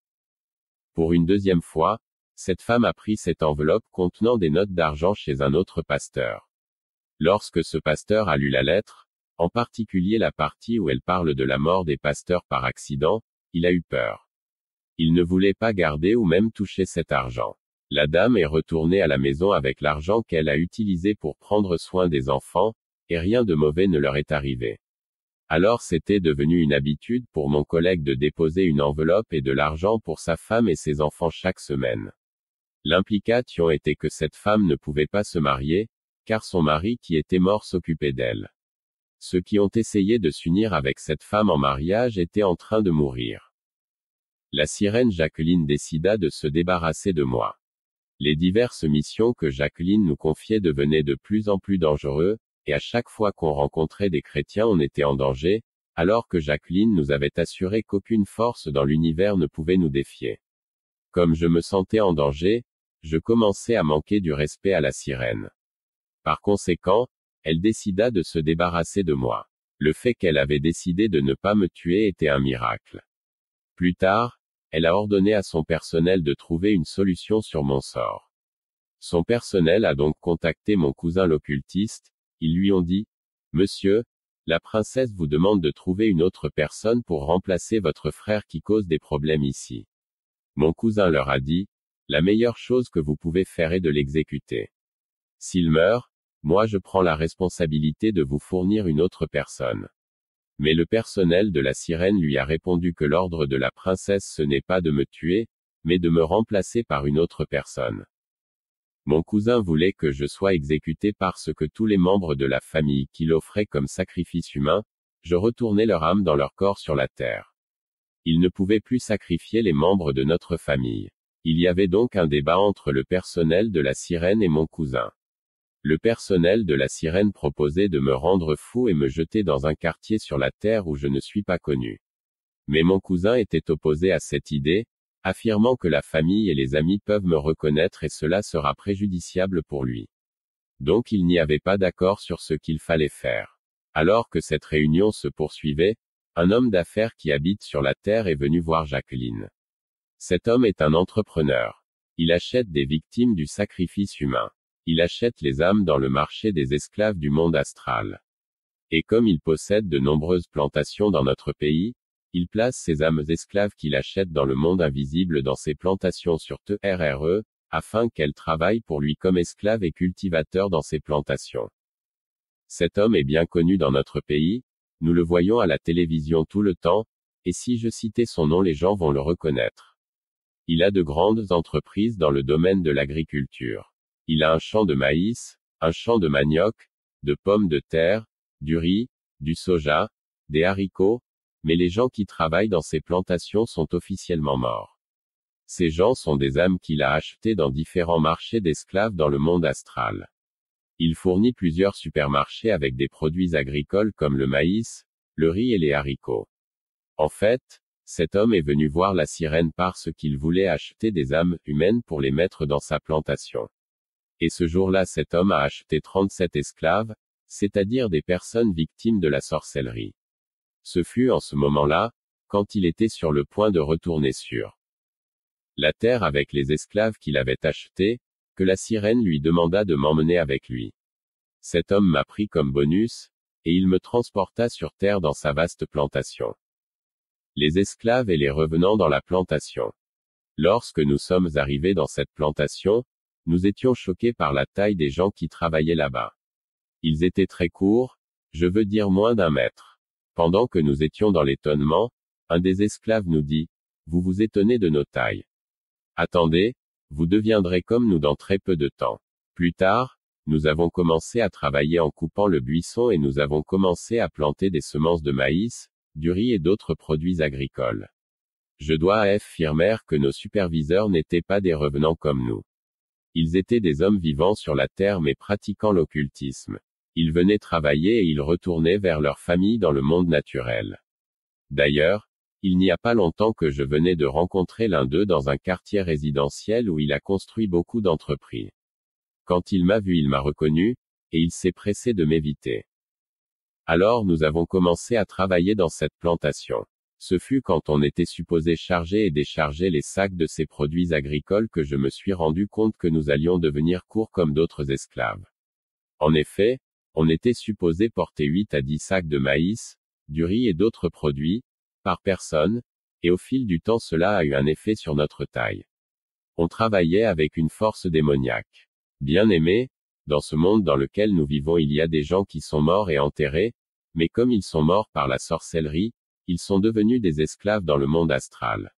S1: Pour une deuxième fois, cette femme a pris cette enveloppe contenant des notes d'argent chez un autre pasteur. Lorsque ce pasteur a lu la lettre, en particulier la partie où elle parle de la mort des pasteurs par accident, il a eu peur. Il ne voulait pas garder ou même toucher cet argent. La dame est retournée à la maison avec l'argent qu'elle a utilisé pour prendre soin des enfants, et rien de mauvais ne leur est arrivé. Alors c'était devenu une habitude pour mon collègue de déposer une enveloppe et de l'argent pour sa femme et ses enfants chaque semaine. L'implication était que cette femme ne pouvait pas se marier, car son mari qui était mort s'occupait d'elle. Ceux qui ont essayé de s'unir avec cette femme en mariage étaient en train de mourir. La sirène Jacqueline décida de se débarrasser de moi. Les diverses missions que Jacqueline nous confiait devenaient de plus en plus dangereuses, et à chaque fois qu'on rencontrait des chrétiens on était en danger, alors que Jacqueline nous avait assuré qu'aucune force dans l'univers ne pouvait nous défier. Comme je me sentais en danger, je commençais à manquer du respect à la sirène. Par conséquent, elle décida de se débarrasser de moi. Le fait qu'elle avait décidé de ne pas me tuer était un miracle. Plus tard, elle a ordonné à son personnel de trouver une solution sur mon sort. Son personnel a donc contacté mon cousin l'occultiste. Ils lui ont dit, « Monsieur, la princesse vous demande de trouver une autre personne pour remplacer votre frère qui cause des problèmes ici. » Mon cousin leur a dit, « La meilleure chose que vous pouvez faire est de l'exécuter. S'il meurt, moi je prends la responsabilité de vous fournir une autre personne. » Mais le personnel de la sirène lui a répondu que l'ordre de la princesse ce n'est pas de me tuer, mais de me remplacer par une autre personne. Mon cousin voulait que je sois exécuté parce que tous les membres de la famille qui l'offraient comme sacrifice humain, je retournais leur âme dans leur corps sur la terre. Ils ne pouvaient plus sacrifier les membres de notre famille. Il y avait donc un débat entre le personnel de la sirène et mon cousin. Le personnel de la sirène proposait de me rendre fou et me jeter dans un quartier sur la terre où je ne suis pas connu. Mais mon cousin était opposé à cette idée, affirmant que la famille et les amis peuvent me reconnaître et cela sera préjudiciable pour lui. Donc il n'y avait pas d'accord sur ce qu'il fallait faire. Alors que cette réunion se poursuivait, un homme d'affaires qui habite sur la terre est venu voir Jacqueline. Cet homme est un entrepreneur. Il achète des victimes du sacrifice humain. Il achète les âmes dans le marché des esclaves du monde astral. Et comme il possède de nombreuses plantations dans notre pays, il place ces âmes esclaves qu'il achète dans le monde invisible dans ses plantations sur TRRE, afin qu'elles travaillent pour lui comme esclaves et cultivateurs dans ses plantations. Cet homme est bien connu dans notre pays, nous le voyons à la télévision tout le temps, et si je citais son nom les gens vont le reconnaître. Il a de grandes entreprises dans le domaine de l'agriculture. Il a un champ de maïs, un champ de manioc, de pommes de terre, du riz, du soja, des haricots, mais les gens qui travaillent dans ces plantations sont officiellement morts. Ces gens sont des âmes qu'il a achetées dans différents marchés d'esclaves dans le monde astral. Il fournit plusieurs supermarchés avec des produits agricoles comme le maïs, le riz et les haricots. En fait, cet homme est venu voir la sirène parce qu'il voulait acheter des âmes humaines pour les mettre dans sa plantation. Et ce jour-là cet homme a acheté 37 esclaves, c'est-à-dire des personnes victimes de la sorcellerie. Ce fut en ce moment-là, quand il était sur le point de retourner sur la terre avec les esclaves qu'il avait achetés, que la sirène lui demanda de m'emmener avec lui. Cet homme m'a pris comme bonus, et il me transporta sur terre dans sa vaste plantation. Les esclaves et les revenants dans la plantation. Lorsque nous sommes arrivés dans cette plantation, nous étions choqués par la taille des gens qui travaillaient là-bas. Ils étaient très courts, je veux dire moins d'1 mètre. Pendant que nous étions dans l'étonnement, un des esclaves nous dit, « Vous vous étonnez de nos tailles. Attendez, vous deviendrez comme nous dans très peu de temps. » Plus tard, nous avons commencé à travailler en coupant le buisson et nous avons commencé à planter des semences de maïs, du riz et d'autres produits agricoles. Je dois affirmer que nos superviseurs n'étaient pas des revenants comme nous. Ils étaient des hommes vivant sur la terre mais pratiquant l'occultisme. Ils venaient travailler et ils retournaient vers leur famille dans le monde naturel. D'ailleurs, il n'y a pas longtemps que je venais de rencontrer l'un d'eux dans un quartier résidentiel où il a construit beaucoup d'entreprises. Quand il m'a vu il m'a reconnu, et il s'est pressé de m'éviter. Alors nous avons commencé à travailler dans cette plantation. Ce fut quand on était supposé charger et décharger les sacs de ces produits agricoles que je me suis rendu compte que nous allions devenir courts comme d'autres esclaves. En effet, on était supposé porter 8 à 10 sacs de maïs, du riz et d'autres produits, par personne, et au fil du temps cela a eu un effet sur notre taille. On travaillait avec une force démoniaque. Bien aimé, dans ce monde dans lequel nous vivons il y a des gens qui sont morts et enterrés, Mais comme ils sont morts par la sorcellerie, ils sont devenus des esclaves dans le monde astral.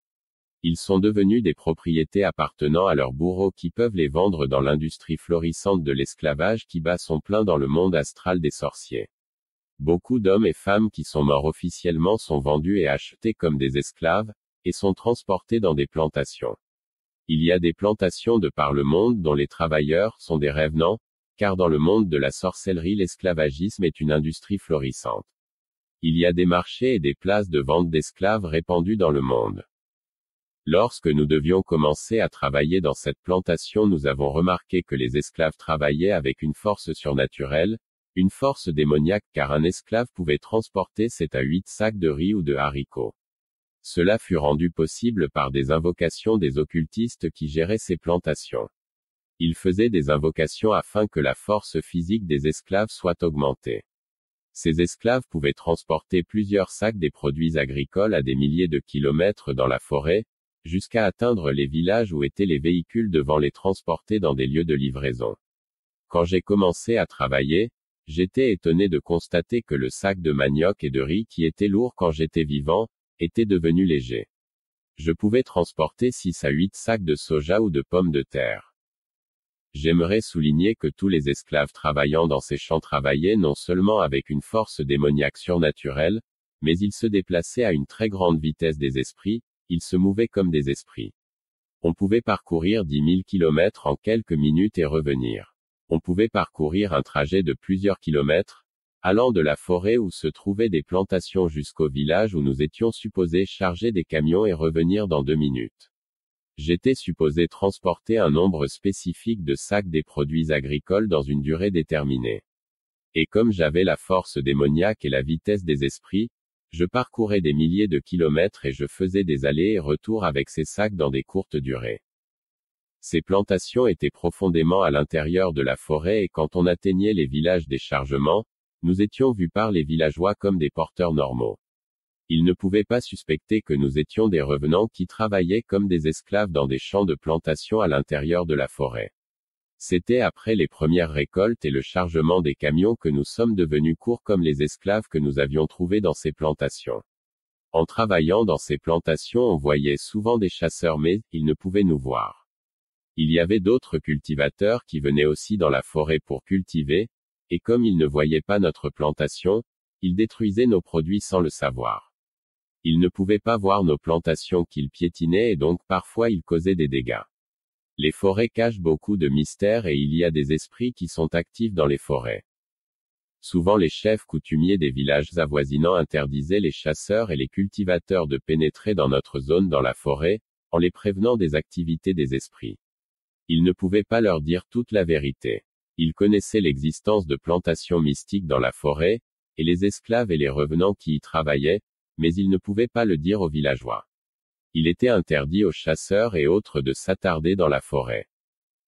S1: Ils sont devenus des propriétés appartenant à leurs bourreaux qui peuvent les vendre dans l'industrie florissante de l'esclavage qui bat son plein dans le monde astral des sorciers. Beaucoup d'hommes et femmes qui sont morts officiellement sont vendus et achetés comme des esclaves, et sont transportés dans des plantations. Il y a des plantations de par le monde dont les travailleurs sont des revenants, car dans le monde de la sorcellerie l'esclavagisme est une industrie florissante. Il y a des marchés et des places de vente d'esclaves répandus dans le monde. Lorsque nous devions commencer à travailler dans cette plantation, nous avons remarqué que les esclaves travaillaient avec une force surnaturelle, une force démoniaque car un esclave pouvait transporter 7 à 8 sacs de riz ou de haricots. Cela fut rendu possible par des invocations des occultistes qui géraient ces plantations. Ils faisaient des invocations afin que la force physique des esclaves soit augmentée. Ces esclaves pouvaient transporter plusieurs sacs des produits agricoles à des milliers de kilomètres dans la forêt, jusqu'à atteindre les villages où étaient les véhicules devant les transporter dans des lieux de livraison. Quand j'ai commencé à travailler, j'étais étonné de constater que le sac de manioc et de riz qui était lourd quand j'étais vivant, était devenu léger. Je pouvais transporter 6 à 8 sacs de soja ou de pommes de terre. J'aimerais souligner que tous les esclaves travaillant dans ces champs travaillaient non seulement avec une force démoniaque surnaturelle, mais ils se déplaçaient à une très grande vitesse des esprits, ils se mouvaient comme des esprits. On pouvait parcourir 10 000 kilomètres en quelques minutes et revenir. On pouvait parcourir un trajet de plusieurs kilomètres, allant de la forêt où se trouvaient des plantations jusqu'au village où nous étions supposés charger des camions et revenir dans 2 minutes. J'étais supposé transporter un nombre spécifique de sacs des produits agricoles dans une durée déterminée. Et comme j'avais la force démoniaque et la vitesse des esprits, je parcourais des milliers de kilomètres et je faisais des allers et retours avec ces sacs dans des courtes durées. Ces plantations étaient profondément à l'intérieur de la forêt et quand on atteignait les villages des chargements, nous étions vus par les villageois comme des porteurs normaux. Ils ne pouvaient pas suspecter que nous étions des revenants qui travaillaient comme des esclaves dans des champs de plantation à l'intérieur de la forêt. C'était après les premières récoltes et le chargement des camions que nous sommes devenus courts comme les esclaves que nous avions trouvés dans ces plantations. En travaillant dans ces plantations, on voyait souvent des chasseurs mais, ils ne pouvaient nous voir. Il y avait d'autres cultivateurs qui venaient aussi dans la forêt pour cultiver, et comme ils ne voyaient pas notre plantation, ils détruisaient nos produits sans le savoir. Ils ne pouvaient pas voir nos plantations qu'ils piétinaient et donc parfois ils causaient des dégâts. Les forêts cachent beaucoup de mystères et il y a des esprits qui sont actifs dans les forêts. Souvent les chefs coutumiers des villages avoisinants interdisaient les chasseurs et les cultivateurs de pénétrer dans notre zone dans la forêt, en les prévenant des activités des esprits. Ils ne pouvaient pas leur dire toute la vérité. Ils connaissaient l'existence de plantations mystiques dans la forêt, et les esclaves et les revenants qui y travaillaient, mais ils ne pouvaient pas le dire aux villageois. Il était interdit aux chasseurs et autres de s'attarder dans la forêt.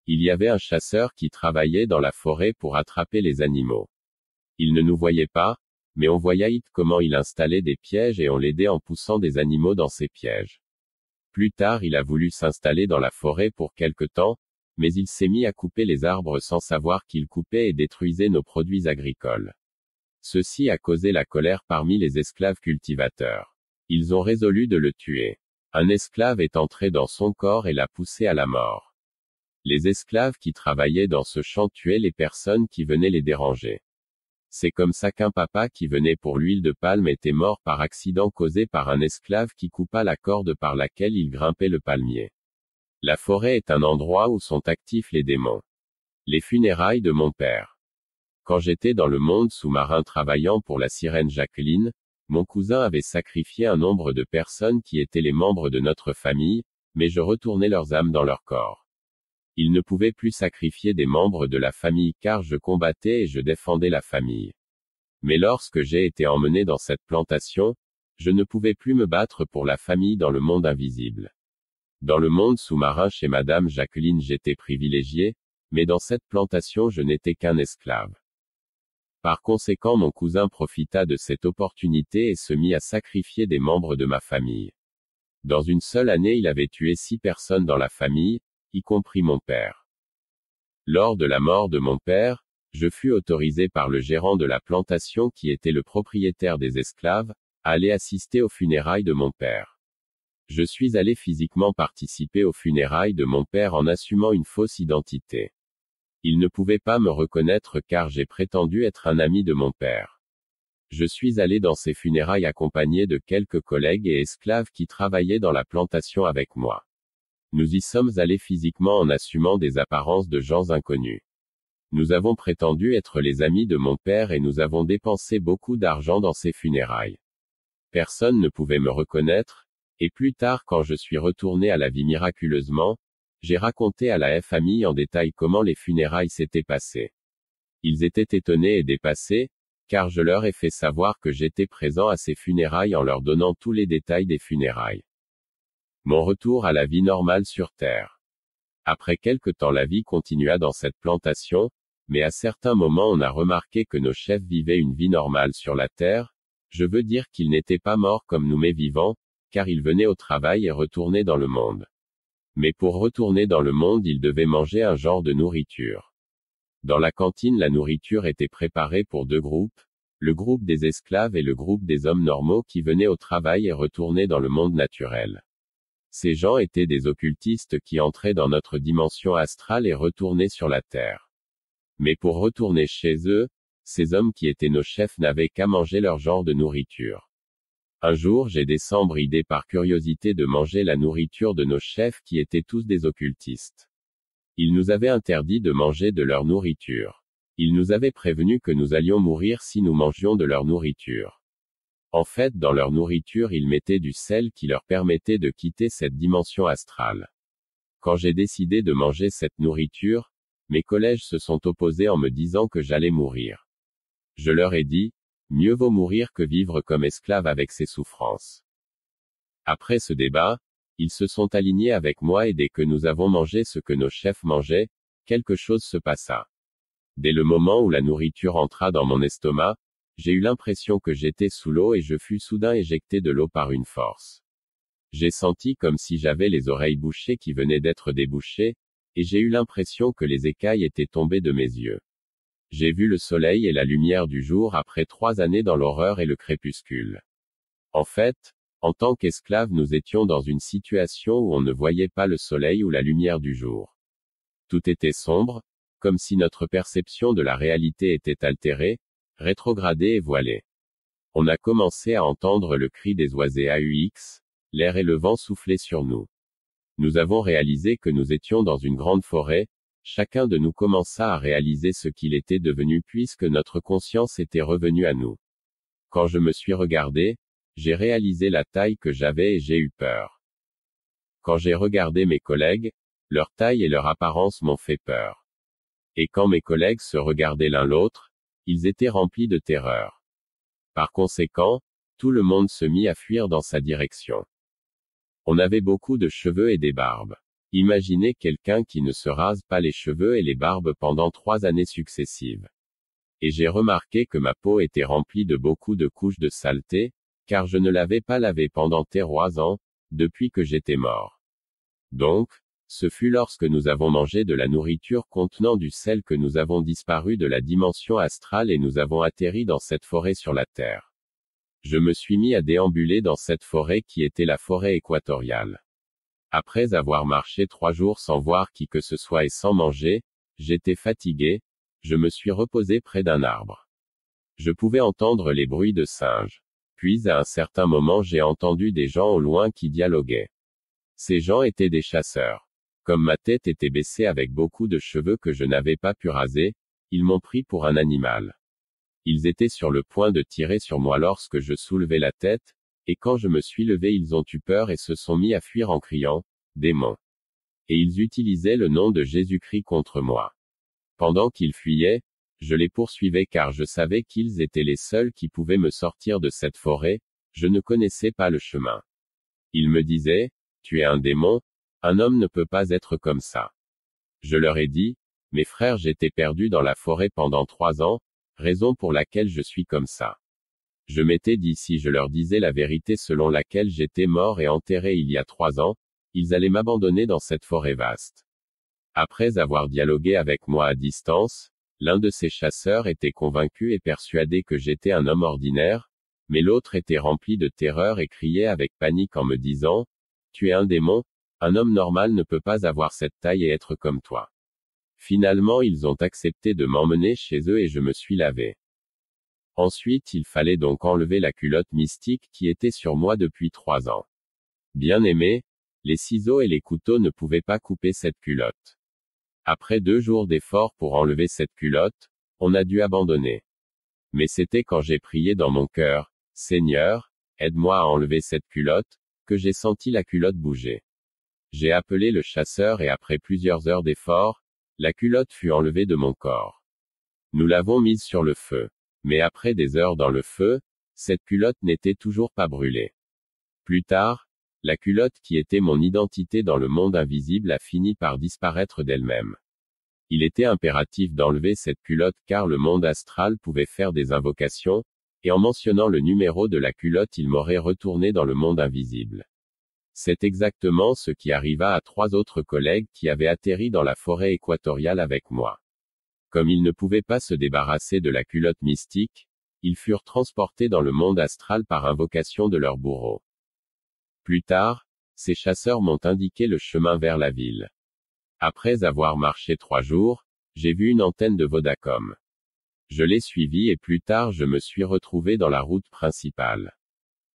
S1: Il y avait un chasseur qui travaillait dans la forêt pour attraper les animaux. Il ne nous voyait pas, mais on voyait comment il installait des pièges et on l'aidait en poussant des animaux dans ces pièges. Plus tard il a voulu s'installer dans la forêt pour quelque temps, mais il s'est mis à couper les arbres sans savoir qu'il coupait et détruisait nos produits agricoles. Ceci a causé la colère parmi les esclaves cultivateurs. Ils ont résolu de le tuer. Un esclave est entré dans son corps et l'a poussé à la mort. Les esclaves qui travaillaient dans ce champ tuaient les personnes qui venaient les déranger. C'est comme ça qu'un papa qui venait pour l'huile de palme était mort par accident causé par un esclave qui coupa la corde par laquelle il grimpait le palmier. La forêt est un endroit où sont actifs les démons. Les funérailles de mon père. Quand j'étais dans le monde sous-marin travaillant pour la sirène Jacqueline, mon cousin avait sacrifié un nombre de personnes qui étaient les membres de notre famille, mais je retournais leurs âmes dans leur corps. Il ne pouvait plus sacrifier des membres de la famille car je combattais et je défendais la famille. Mais lorsque j'ai été emmené dans cette plantation, je ne pouvais plus me battre pour la famille dans le monde invisible. Dans le monde sous-marin chez Madame Jacqueline j'étais privilégié, mais dans cette plantation je n'étais qu'un esclave. Par conséquent mon cousin profita de cette opportunité et se mit à sacrifier des membres de ma famille. Dans une seule année il avait tué 6 personnes dans la famille, y compris mon père. Lors de la mort de mon père, Je fus autorisé par le gérant de la plantation qui était le propriétaire des esclaves, à aller assister aux funérailles de mon père. Je suis allé physiquement participer aux funérailles de mon père en assumant une fausse identité. Il ne pouvait pas me reconnaître car j'ai prétendu être un ami de mon père. Je suis allé dans ces funérailles accompagné de quelques collègues et esclaves qui travaillaient dans la plantation avec moi. Nous y sommes allés physiquement en assumant des apparences de gens inconnus. Nous avons prétendu être les amis de mon père et nous avons dépensé beaucoup d'argent dans ces funérailles. Personne ne pouvait me reconnaître, et plus tard quand je suis retourné à la vie miraculeusement, j'ai raconté à la famille en détail comment les funérailles s'étaient passées. Ils étaient étonnés et dépassés, car je leur ai fait savoir que j'étais présent à ces funérailles en leur donnant tous les détails des funérailles. Mon retour à la vie normale sur Terre. Après quelque temps la vie continua dans cette plantation, mais à certains moments on a remarqué que nos chefs vivaient une vie normale sur la Terre, je veux dire qu'ils n'étaient pas morts comme nous mais vivants, car ils venaient au travail et retournaient dans le monde. Mais pour retourner dans le monde ils devaient manger un genre de nourriture. Dans la cantine la nourriture était préparée pour deux groupes, le groupe des esclaves et le groupe des hommes normaux qui venaient au travail et retournaient dans le monde naturel. Ces gens étaient des occultistes qui entraient dans notre dimension astrale et retournaient sur la Terre. Mais pour retourner chez eux, ces hommes qui étaient nos chefs n'avaient qu'à manger leur genre de nourriture. Un jour j'ai des sombres idées par curiosité de manger la nourriture de nos chefs qui étaient tous des occultistes. Ils nous avaient interdit de manger de leur nourriture. Ils nous avaient prévenu que nous allions mourir si nous mangions de leur nourriture. En fait, dans leur nourriture ils mettaient du sel qui leur permettait de quitter cette dimension astrale. Quand j'ai décidé de manger cette nourriture, mes collègues se sont opposés en me disant que j'allais mourir. Je leur ai dit, mieux vaut mourir que vivre comme esclave avec ses souffrances. Après ce débat, ils se sont alignés avec moi et dès que nous avons mangé ce que nos chefs mangeaient, quelque chose se passa. Dès le moment où la nourriture entra dans mon estomac, j'ai eu l'impression que j'étais sous l'eau et je fus soudain éjecté de l'eau par une force. J'ai senti comme si j'avais les oreilles bouchées qui venaient d'être débouchées, et j'ai eu l'impression que les écailles étaient tombées de mes yeux. J'ai vu le soleil et la lumière du jour après 3 années dans l'horreur et le crépuscule. En fait, en tant qu'esclaves nous étions dans une situation où on ne voyait pas le soleil ou la lumière du jour. Tout était sombre, comme si notre perception de la réalité était altérée, rétrogradée et voilée. On a commencé à entendre le cri des oiseaux AUX, l'air et le vent soufflaient sur nous. Nous avons réalisé que nous étions dans une grande forêt, chacun de nous commença à réaliser ce qu'il était devenu puisque notre conscience était revenue à nous. Quand je me suis regardé, j'ai réalisé la taille que j'avais et j'ai eu peur. Quand j'ai regardé mes collègues, leur taille et leur apparence m'ont fait peur. Et quand mes collègues se regardaient l'un l'autre, ils étaient remplis de terreur. Par conséquent, tout le monde se mit à fuir dans sa direction. On avait beaucoup de cheveux et des barbes. Imaginez quelqu'un qui ne se rase pas les cheveux et les barbes pendant 3 années successives. Et j'ai remarqué que ma peau était remplie de beaucoup de couches de saleté, car je ne l'avais pas lavé pendant 3 ans, depuis que j'étais mort. Donc, ce fut lorsque nous avons mangé de la nourriture contenant du sel que nous avons disparu de la dimension astrale et nous avons atterri dans cette forêt sur la Terre. Je me suis mis à déambuler dans cette forêt qui était la forêt équatoriale. Après avoir marché 3 jours sans voir qui que ce soit et sans manger, j'étais fatigué, je me suis reposé près d'un arbre. Je pouvais entendre les bruits de singes. Puis à un certain moment j'ai entendu des gens au loin qui dialoguaient. Ces gens étaient des chasseurs. Comme ma tête était baissée avec beaucoup de cheveux que je n'avais pas pu raser, ils m'ont pris pour un animal. Ils étaient sur le point de tirer sur moi lorsque je soulevai la tête, et quand je me suis levé ils ont eu peur et se sont mis à fuir en criant, « Démon !» Et ils utilisaient le nom de Jésus-Christ contre moi. Pendant qu'ils fuyaient, je les poursuivais car je savais qu'ils étaient les seuls qui pouvaient me sortir de cette forêt, je ne connaissais pas le chemin. Ils me disaient, « Tu es un démon, un homme ne peut pas être comme ça. » Je leur ai dit, « Mes frères j'étais perdu dans la forêt pendant 3 ans, raison pour laquelle je suis comme ça. » Je m'étais dit si je leur disais la vérité selon laquelle j'étais mort et enterré il y a 3 ans, ils allaient m'abandonner dans cette forêt vaste. Après avoir dialogué avec moi à distance, L'un de ces chasseurs était convaincu et persuadé que j'étais un homme ordinaire, mais l'autre était rempli de terreur et criait avec panique en me disant, « Tu es un démon, un homme normal ne peut pas avoir cette taille et être comme toi. » Finalement ils ont accepté de m'emmener chez eux et je me suis lavé. Ensuite il fallait donc enlever la culotte mystique qui était sur moi depuis 3 ans. Bien aimé, les ciseaux et les couteaux ne pouvaient pas couper cette culotte. Après 2 jours d'efforts pour enlever cette culotte, on a dû abandonner. Mais c'était quand j'ai prié dans mon cœur, « Seigneur, aide-moi à enlever cette culotte », que j'ai senti la culotte bouger. J'ai appelé le chasseur et après plusieurs heures d'efforts, la culotte fut enlevée de mon corps. Nous l'avons mise sur le feu. Mais après des heures dans le feu, cette culotte n'était toujours pas brûlée. Plus tard, la culotte qui était mon identité dans le monde invisible a fini par disparaître d'elle-même. Il était impératif d'enlever cette culotte car le monde astral pouvait faire des invocations, et en mentionnant le numéro de la culotte il m'aurait retourné dans le monde invisible. C'est exactement ce qui arriva à 3 autres collègues qui avaient atterri dans la forêt équatoriale avec moi. Comme ils ne pouvaient pas se débarrasser de la culotte mystique, ils furent transportés dans le monde astral par invocation de leur bourreau. Plus tard, ces chasseurs m'ont indiqué le chemin vers la ville. Après avoir marché 3 jours, j'ai vu une antenne de Vodacom. Je l'ai suivie et plus tard je me suis retrouvé dans la route principale.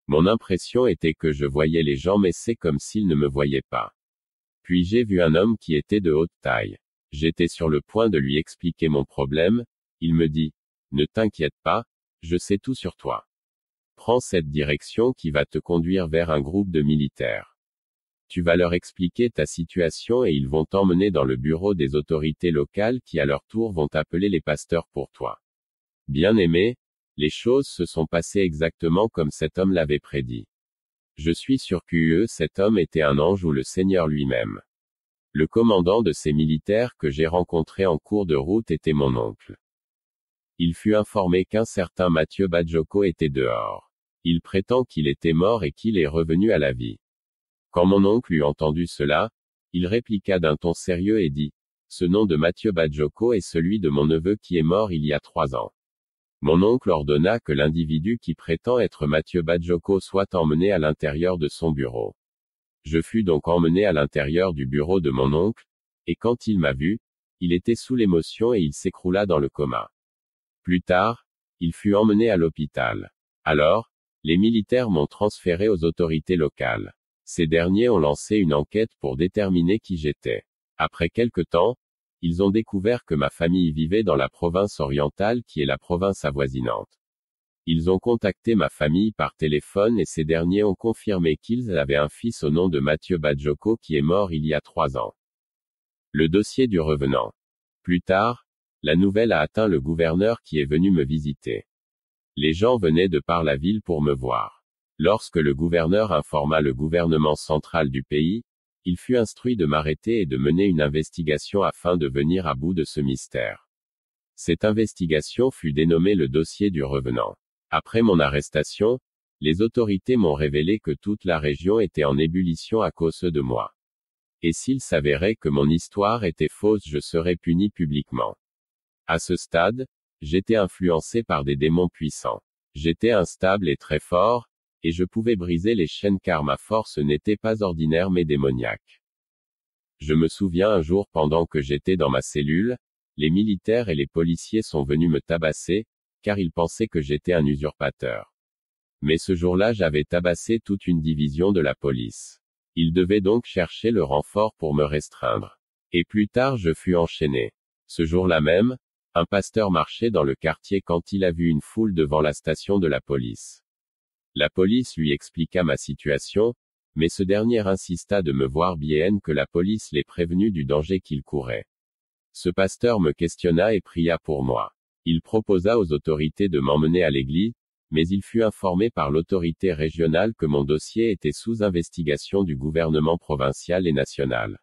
S1: Mon impression était que je voyais les gens mais c'est comme s'ils ne me voyaient pas. Puis j'ai vu un homme qui était de haute taille. J'étais sur le point de lui expliquer mon problème, il me dit, « Ne t'inquiète pas, je sais tout sur toi. Prends cette direction qui va te conduire vers un groupe de militaires. Tu vas leur expliquer ta situation et ils vont t'emmener dans le bureau des autorités locales qui à leur tour vont appeler les pasteurs pour toi. » Bien aimé, les choses se sont passées exactement comme cet homme l'avait prédit. Je suis sûr que cet homme était un ange ou le Seigneur lui-même. Le commandant de ces militaires que j'ai rencontré en cours de route était mon oncle. Il fut informé qu'un certain Mathieu Bajoko était dehors. Il prétend qu'il était mort et qu'il est revenu à la vie. Quand mon oncle eut entendu cela, il répliqua d'un ton sérieux et dit, « Ce nom de Mathieu Bajoko est celui de mon neveu qui est mort il y a 3 ans. » Mon oncle ordonna que l'individu qui prétend être Mathieu Bajoko soit emmené à l'intérieur de son bureau. Je fus donc emmené à l'intérieur du bureau de mon oncle, et quand il m'a vu, il était sous l'émotion et il s'écroula dans le coma. Plus tard, il fut emmené à l'hôpital. Alors, les militaires m'ont transféré aux autorités locales. Ces derniers ont lancé une enquête pour déterminer qui j'étais. Après quelque temps, ils ont découvert que ma famille vivait dans la province orientale qui est la province avoisinante. Ils ont contacté ma famille par téléphone et ces derniers ont confirmé qu'ils avaient un fils au nom de Mathieu Bajoko qui est mort il y a 3 ans. Le dossier du revenant. Plus tard, la nouvelle a atteint le gouverneur qui est venu me visiter. Les gens venaient de par la ville pour me voir. Lorsque le gouverneur informa le gouvernement central du pays, il fut instruit de m'arrêter et de mener une investigation afin de venir à bout de ce mystère. Cette investigation fut dénommée le dossier du revenant. Après mon arrestation, les autorités m'ont révélé que toute la région était en ébullition à cause de moi. Et s'il s'avérait que mon histoire était fausse, je serais puni publiquement. À ce stade, j'étais influencé par des démons puissants. J'étais instable et très fort, et je pouvais briser les chaînes car ma force n'était pas ordinaire mais démoniaque. Je me souviens un jour pendant que j'étais dans ma cellule, les militaires et les policiers sont venus me tabasser, car ils pensaient que j'étais un usurpateur. Mais ce jour-là j'avais tabassé toute une division de la police. Ils devaient donc chercher le renfort pour me restreindre. Et plus tard je fus enchaîné. Ce jour-là même, un pasteur marchait dans le quartier quand il a vu une foule devant la station de la police. La police lui expliqua ma situation, mais ce dernier insista de me voir bien que la police l'ait prévenu du danger qu'il courait. Ce pasteur me questionna et pria pour moi. Il proposa aux autorités de m'emmener à l'église, mais il fut informé par l'autorité régionale que mon dossier était sous investigation du gouvernement provincial et national.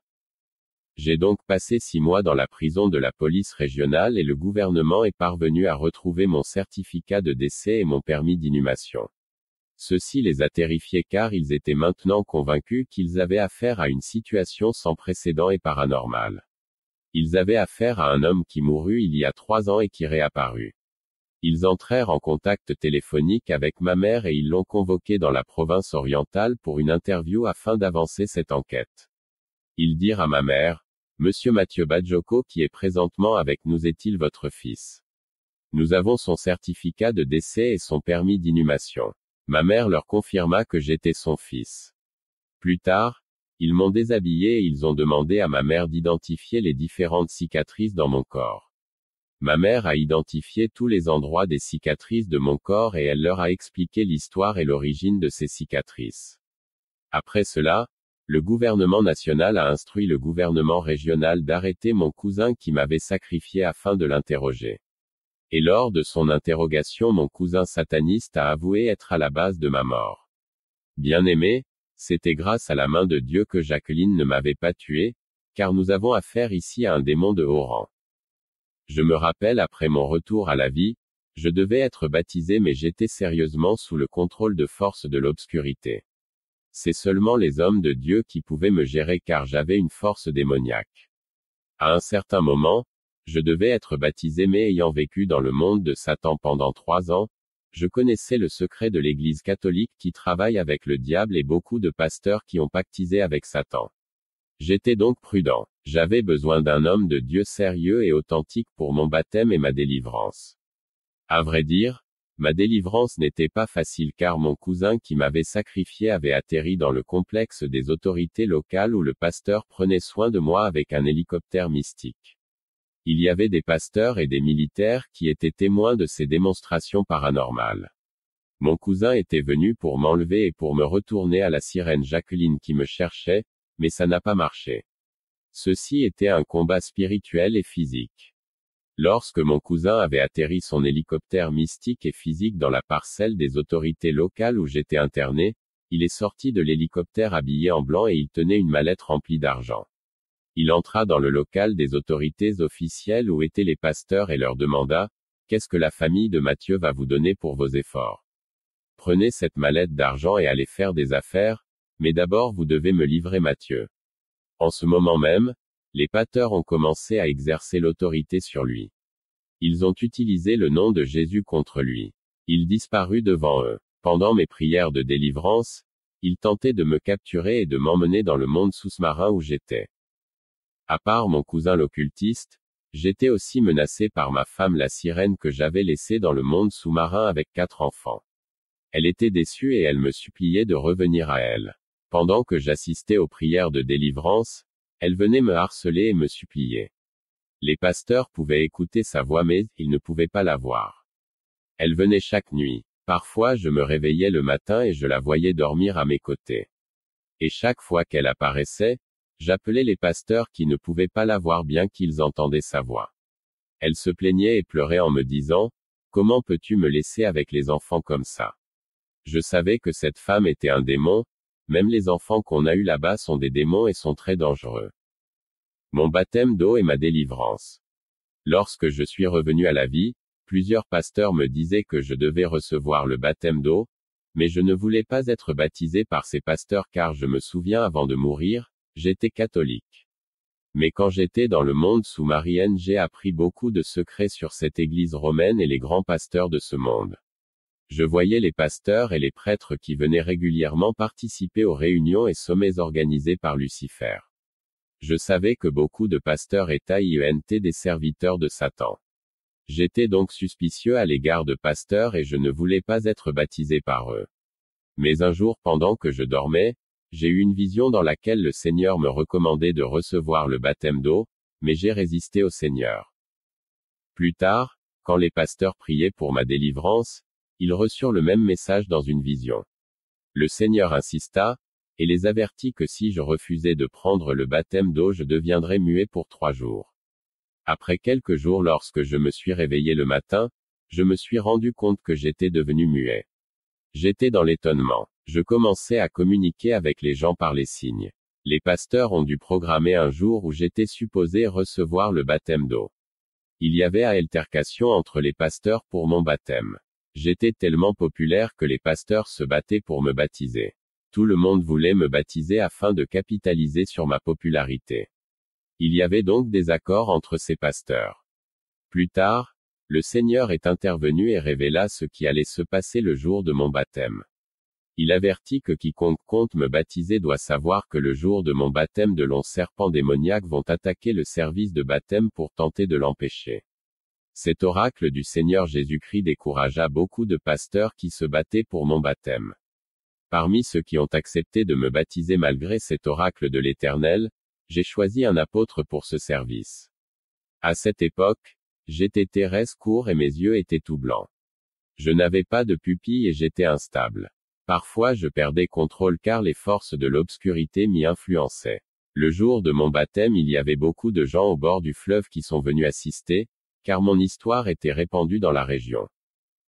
S1: J'ai donc passé 6 mois dans la prison de la police régionale et le gouvernement est parvenu à retrouver mon certificat de décès et mon permis d'inhumation. Ceci les a terrifiés car ils étaient maintenant convaincus qu'ils avaient affaire à une situation sans précédent et paranormale. Ils avaient affaire à un homme qui mourut il y a 3 ans et qui réapparut. Ils entrèrent en contact téléphonique avec ma mère et ils l'ont convoqué dans la province orientale pour une interview afin d'avancer cette enquête. Ils dirent à ma mère, Monsieur Mathieu Bajoko qui est présentement avec nous est-il votre fils? Nous avons son certificat de décès et son permis d'inhumation. Ma mère leur confirma que j'étais son fils. Plus tard, ils m'ont déshabillé et ils ont demandé à ma mère d'identifier les différentes cicatrices dans mon corps. Ma mère a identifié tous les endroits des cicatrices de mon corps et elle leur a expliqué l'histoire et l'origine de ces cicatrices. Après cela, le gouvernement national a instruit le gouvernement régional d'arrêter mon cousin qui m'avait sacrifié afin de l'interroger. Et lors de son interrogation, mon cousin sataniste a avoué être à la base de ma mort. Bien-aimé, c'était grâce à la main de Dieu que Jacqueline ne m'avait pas tué, car nous avons affaire ici à un démon de haut rang. Je me rappelle après mon retour à la vie, je devais être baptisé mais j'étais sérieusement sous le contrôle de forces de l'obscurité. C'est seulement les hommes de Dieu qui pouvaient me gérer car j'avais une force démoniaque. À un certain moment, je devais être baptisé mais ayant vécu dans le monde de Satan pendant 3 ans, je connaissais le secret de l'Église catholique qui travaille avec le diable et beaucoup de pasteurs qui ont pactisé avec Satan. J'étais donc prudent. J'avais besoin d'un homme de Dieu sérieux et authentique pour mon baptême et ma délivrance. À vrai dire, ma délivrance n'était pas facile car mon cousin qui m'avait sacrifié avait atterri dans le complexe des autorités locales où le pasteur prenait soin de moi avec un hélicoptère mystique. Il y avait des pasteurs et des militaires qui étaient témoins de ces démonstrations paranormales. Mon cousin était venu pour m'enlever et pour me retourner à la sirène Jacqueline qui me cherchait, mais ça n'a pas marché. Ceci était un combat spirituel et physique. Lorsque mon cousin avait atterri son hélicoptère mystique et physique dans la parcelle des autorités locales où j'étais interné, il est sorti de l'hélicoptère habillé en blanc et il tenait une mallette remplie d'argent. Il entra dans le local des autorités officielles où étaient les pasteurs et leur demanda, « Qu'est-ce que la famille de Mathieu va vous donner pour vos efforts? Prenez cette mallette d'argent et allez faire des affaires, mais d'abord vous devez me livrer Mathieu. » En ce moment même, les pasteurs ont commencé à exercer l'autorité sur lui. Ils ont utilisé le nom de Jésus contre lui. Il disparut devant eux. Pendant mes prières de délivrance, ils tentaient de me capturer et de m'emmener dans le monde sous-marin où j'étais. À part mon cousin l'occultiste, j'étais aussi menacé par ma femme la sirène que j'avais laissée dans le monde sous-marin avec 4 enfants. Elle était déçue et elle me suppliait de revenir à elle. Pendant que j'assistais aux prières de délivrance, elle venait me harceler et me supplier. Les pasteurs pouvaient écouter sa voix mais ils ne pouvaient pas la voir. Elle venait chaque nuit. Parfois je me réveillais le matin et je la voyais dormir à mes côtés. Et chaque fois qu'elle apparaissait, j'appelais les pasteurs qui ne pouvaient pas la voir bien qu'ils entendaient sa voix. Elle se plaignait et pleurait en me disant, « Comment peux-tu me laisser avec les enfants comme ça? » Je savais que cette femme était un démon, même les enfants qu'on a eus là-bas sont des démons et sont très dangereux. Mon baptême d'eau et ma délivrance. Lorsque je suis revenu à la vie, plusieurs pasteurs me disaient que je devais recevoir le baptême d'eau, mais je ne voulais pas être baptisé par ces pasteurs car je me souviens avant de mourir, j'étais catholique. Mais quand j'étais dans le monde sous-marin, j'ai appris beaucoup de secrets sur cette église romaine et les grands pasteurs de ce monde. Je voyais les pasteurs et les prêtres qui venaient régulièrement participer aux réunions et sommets organisés par Lucifer. Je savais que beaucoup de pasteurs étaient des serviteurs de Satan. J'étais donc suspicieux à l'égard de pasteurs et je ne voulais pas être baptisé par eux. Mais un jour pendant que je dormais, j'ai eu une vision dans laquelle le Seigneur me recommandait de recevoir le baptême d'eau, mais j'ai résisté au Seigneur. Plus tard, quand les pasteurs priaient pour ma délivrance, ils reçurent le même message dans une vision. Le Seigneur insista, et les avertit que si je refusais de prendre le baptême d'eau je deviendrais muet pour 3 jours. Après quelques jours lorsque je me suis réveillé le matin, je me suis rendu compte que j'étais devenu muet. J'étais dans l'étonnement. Je commençais à communiquer avec les gens par les signes. Les pasteurs ont dû programmer un jour où j'étais supposé recevoir le baptême d'eau. Il y avait altercation entre les pasteurs pour mon baptême. J'étais tellement populaire que les pasteurs se battaient pour me baptiser. Tout le monde voulait me baptiser afin de capitaliser sur ma popularité. Il y avait donc des accords entre ces pasteurs. Plus tard, le Seigneur est intervenu et révéla ce qui allait se passer le jour de mon baptême. Il avertit que quiconque compte me baptiser doit savoir que le jour de mon baptême de longs serpents démoniaques vont attaquer le service de baptême pour tenter de l'empêcher. Cet oracle du Seigneur Jésus-Christ découragea beaucoup de pasteurs qui se battaient pour mon baptême. Parmi ceux qui ont accepté de me baptiser malgré cet oracle de l'Éternel, j'ai choisi un apôtre pour ce service. À cette époque, j'étais très court et mes yeux étaient tout blancs. Je n'avais pas de pupille et j'étais instable. Parfois je perdais contrôle car les forces de l'obscurité m'y influençaient. Le jour de mon baptême il y avait beaucoup de gens au bord du fleuve qui sont venus assister, car mon histoire était répandue dans la région.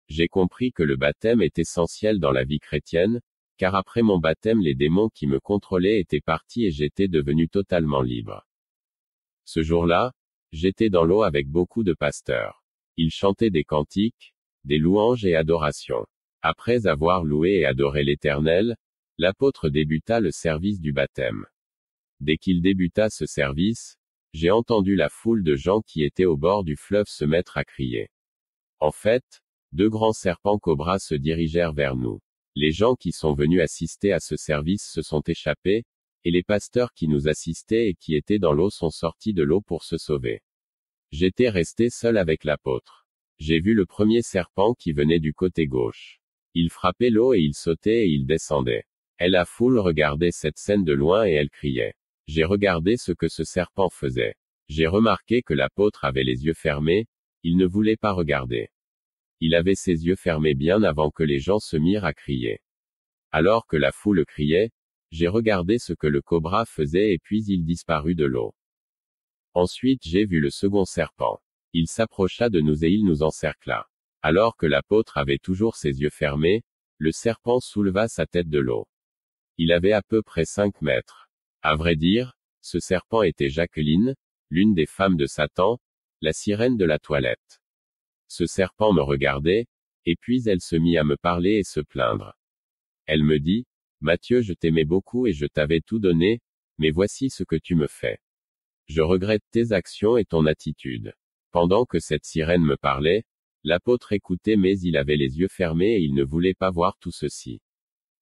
S1: J'ai compris que le baptême est essentiel dans la vie chrétienne, car après mon baptême les démons qui me contrôlaient étaient partis et j'étais devenu totalement libre. Ce jour-là, j'étais dans l'eau avec beaucoup de pasteurs. Ils chantaient des cantiques, des louanges et adorations. Après avoir loué et adoré l'Éternel, l'apôtre débuta le service du baptême. Dès qu'il débuta ce service, j'ai entendu la foule de gens qui étaient au bord du fleuve se mettre à crier. En fait, 2 grands serpents cobras se dirigèrent vers nous. Les gens qui sont venus assister à ce service se sont échappés, et les pasteurs qui nous assistaient et qui étaient dans l'eau sont sortis de l'eau pour se sauver. J'étais resté seul avec l'apôtre. J'ai vu le premier serpent qui venait du côté gauche. Il frappait l'eau et il sautait et il descendait. Et la foule regardait cette scène de loin et elle criait. J'ai regardé ce que ce serpent faisait. J'ai remarqué que l'apôtre avait les yeux fermés, il ne voulait pas regarder. Il avait ses yeux fermés bien avant que les gens se mirent à crier. Alors que la foule criait, j'ai regardé ce que le cobra faisait et puis il disparut de l'eau. Ensuite j'ai vu le second serpent. Il s'approcha de nous et il nous encercla. Alors que l'apôtre avait toujours ses yeux fermés, le serpent souleva sa tête de l'eau. Il avait à peu près 5 mètres. À vrai dire, ce serpent était Jacqueline, l'une des femmes de Satan, la sirène de la toilette. Ce serpent me regardait, et puis elle se mit à me parler et se plaindre. Elle me dit, Matthieu, je t'aimais beaucoup et je t'avais tout donné, mais voici ce que tu me fais. Je regrette tes actions et ton attitude. Pendant que cette sirène me parlait, l'apôtre écoutait mais il avait les yeux fermés et il ne voulait pas voir tout ceci.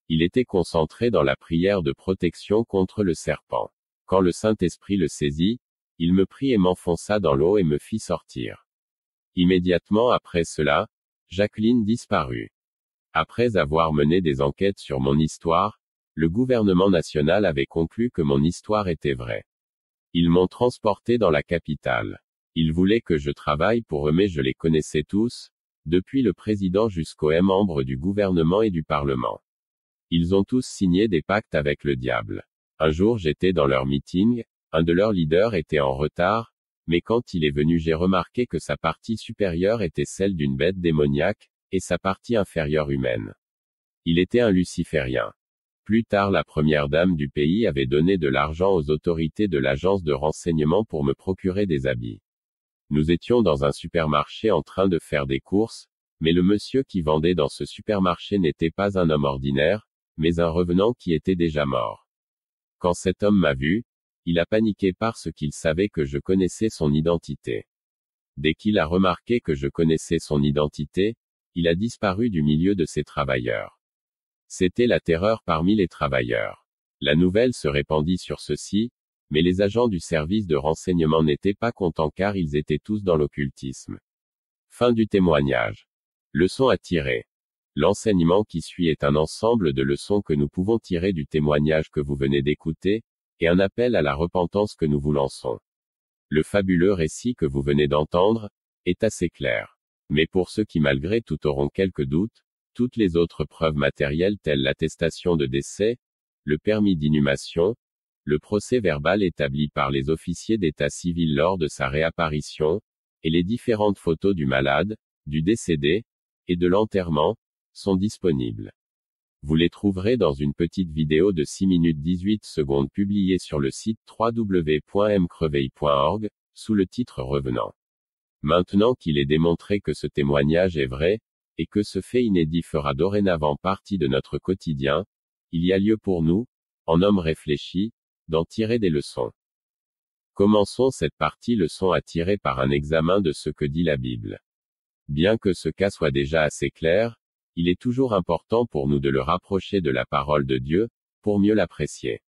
S1: Il était concentré dans la prière de protection contre le serpent. Quand le Saint-Esprit le saisit, il me prit et m'enfonça dans l'eau et me fit sortir. Immédiatement après cela, Jacqueline disparut. Après avoir mené des enquêtes sur mon histoire, le gouvernement national avait conclu que mon histoire était vraie. Ils m'ont transporté dans la capitale. Ils voulaient que je travaille pour eux mais je les connaissais tous, depuis le président jusqu'aux membres du gouvernement et du Parlement. Ils ont tous signé des pactes avec le diable. Un jour j'étais dans leur meeting, un de leurs leaders était en retard, mais quand il est venu j'ai remarqué que sa partie supérieure était celle d'une bête démoniaque, et sa partie inférieure humaine. Il était un luciférien. Plus tard la première dame du pays avait donné de l'argent aux autorités de l'agence de renseignement pour me procurer des habits. Nous étions dans un supermarché en train de faire des courses, mais le monsieur qui vendait dans ce supermarché n'était pas un homme ordinaire, mais un revenant qui était déjà mort. Quand cet homme m'a vu, il a paniqué parce qu'il savait que je connaissais son identité. Dès qu'il a remarqué que je connaissais son identité, il a disparu du milieu de ses travailleurs. C'était la terreur parmi les travailleurs. La nouvelle se répandit sur ceci, mais les agents du service de renseignement n'étaient pas contents car ils étaient tous dans l'occultisme. Fin du témoignage. Leçon à tirer. L'enseignement qui suit est un ensemble de leçons que nous pouvons tirer du témoignage que vous venez d'écouter, et un appel à la repentance que nous vous lançons. Le fabuleux récit que vous venez d'entendre est assez clair. Mais pour ceux qui malgré tout auront quelques doutes, toutes les autres preuves matérielles telles l'attestation de décès, le permis d'inhumation, le procès verbal établi par les officiers d'état civil lors de sa réapparition, et les différentes photos du malade, du décédé, et de l'enterrement, sont disponibles. Vous les trouverez dans une petite vidéo de 6 minutes 18 secondes publiée sur le site www.mcreveil.org, sous le titre Revenant. Maintenant qu'il est démontré que ce témoignage est vrai, et que ce fait inédit fera dorénavant partie de notre quotidien, il y a lieu pour nous, en hommes réfléchis, d'en tirer des leçons. Commençons cette partie leçon à tirer par un examen de ce que dit la Bible. Bien que ce cas soit déjà assez clair, il est toujours important pour nous de le rapprocher de la parole de Dieu, pour mieux l'apprécier.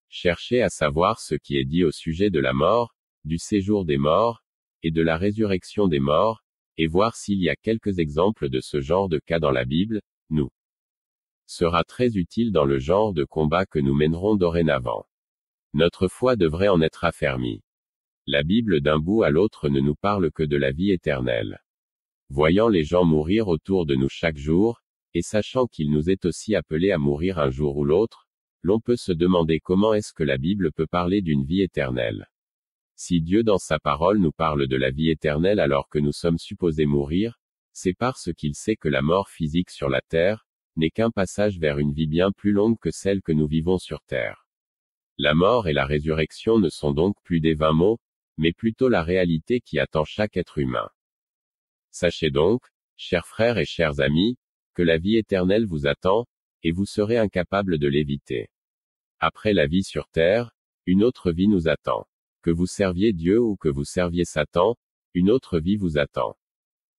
S1: Cherchez à savoir ce qui est dit au sujet de la mort, du séjour des morts, et de la résurrection des morts, et voir s'il y a quelques exemples de ce genre de cas dans la Bible, nous sera très utile dans le genre de combat que nous mènerons dorénavant. Notre foi devrait en être affermie. La Bible d'un bout à l'autre ne nous parle que de la vie éternelle. Voyant les gens mourir autour de nous chaque jour, et sachant qu'il nous est aussi appelé à mourir un jour ou l'autre, l'on peut se demander comment est-ce que la Bible peut parler d'une vie éternelle. Si Dieu dans sa parole nous parle de la vie éternelle alors que nous sommes supposés mourir, c'est parce qu'il sait que la mort physique sur la terre n'est qu'un passage vers une vie bien plus longue que celle que nous vivons sur terre. La mort et la résurrection ne sont donc plus des vains mots, mais plutôt la réalité qui attend chaque être humain. Sachez donc, chers frères et chers amis, que la vie éternelle vous attend, et vous serez incapables de l'éviter. Après la vie sur terre, une autre vie nous attend. Que vous serviez Dieu ou que vous serviez Satan, une autre vie vous attend.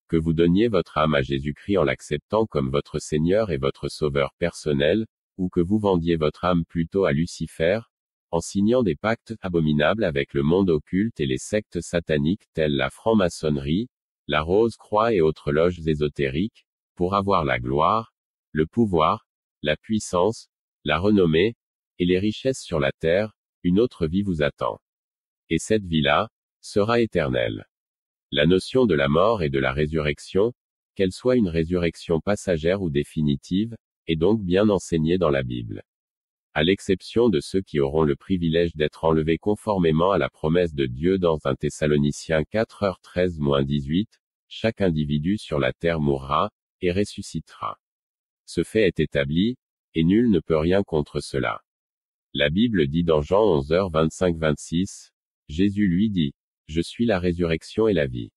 S1: Que vous donniez votre âme à Jésus-Christ en l'acceptant comme votre Seigneur et votre Sauveur personnel, ou que vous vendiez votre âme plutôt à Lucifer, en signant des pactes abominables avec le monde occulte et les sectes sataniques telles la franc-maçonnerie, la Rose-Croix et autres loges ésotériques, pour avoir la gloire, le pouvoir, la puissance, la renommée, et les richesses sur la terre, une autre vie vous attend. Et cette vie-là, sera éternelle. La notion de la mort et de la résurrection, qu'elle soit une résurrection passagère ou définitive, est donc bien enseignée dans la Bible. À l'exception de ceux qui auront le privilège d'être enlevés conformément à la promesse de Dieu dans 1 Thessaloniciens 4h13-18, chaque individu sur la terre mourra, et ressuscitera. Ce fait est établi, et nul ne peut rien contre cela. La Bible dit dans Jean 11h25-26, Jésus lui dit, « Je suis la résurrection et la vie.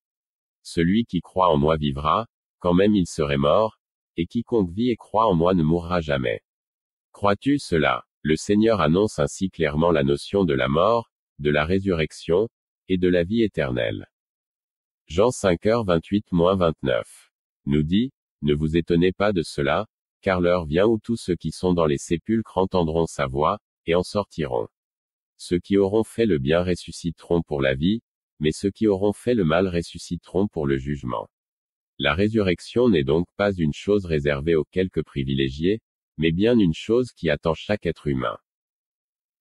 S1: Celui qui croit en moi vivra, quand même il serait mort, et quiconque vit et croit en moi ne mourra jamais. » Crois-tu cela? Le Seigneur annonce ainsi clairement la notion de la mort, de la résurrection, et de la vie éternelle. Jean 5h28-29 nous dit, « Ne vous étonnez pas de cela, car l'heure vient où tous ceux qui sont dans les sépulcres entendront sa voix, et en sortiront. Ceux qui auront fait le bien ressusciteront pour la vie, mais ceux qui auront fait le mal ressusciteront pour le jugement. » La résurrection n'est donc pas une chose réservée aux quelques privilégiés, mais bien une chose qui attend chaque être humain.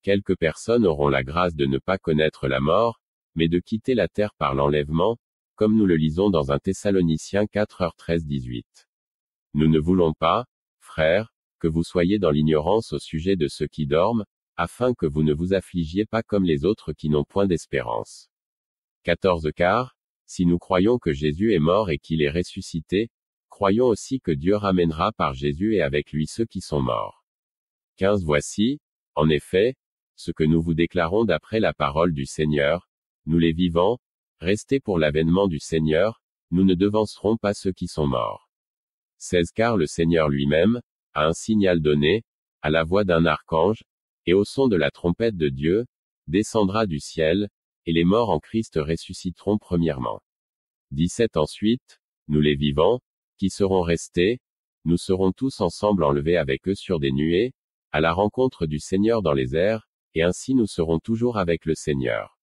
S1: Quelques personnes auront la grâce de ne pas connaître la mort, mais de quitter la terre par l'enlèvement, comme nous le lisons dans 1 Thessaloniciens 4h13-18. Nous ne voulons pas, frères, que vous soyez dans l'ignorance au sujet de ceux qui dorment, afin que vous ne vous affligiez pas comme les autres qui n'ont point d'espérance. 14 car, si nous croyons que Jésus est mort et qu'il est ressuscité, croyons aussi que Dieu ramènera par Jésus et avec lui ceux qui sont morts. 15 Voici, en effet, ce que nous vous déclarons d'après la parole du Seigneur, nous les vivants, restés pour l'avènement du Seigneur, nous ne devancerons pas ceux qui sont morts. 16 Car le Seigneur lui-même, a un signal donné, à la voix d'un archange, et au son de la trompette de Dieu, descendra du ciel, et les morts en Christ ressusciteront premièrement. 17 Ensuite, nous les vivants, qui seront restés, nous serons tous ensemble enlevés avec eux sur des nuées, à la rencontre du Seigneur dans les airs, et ainsi nous serons toujours avec le Seigneur.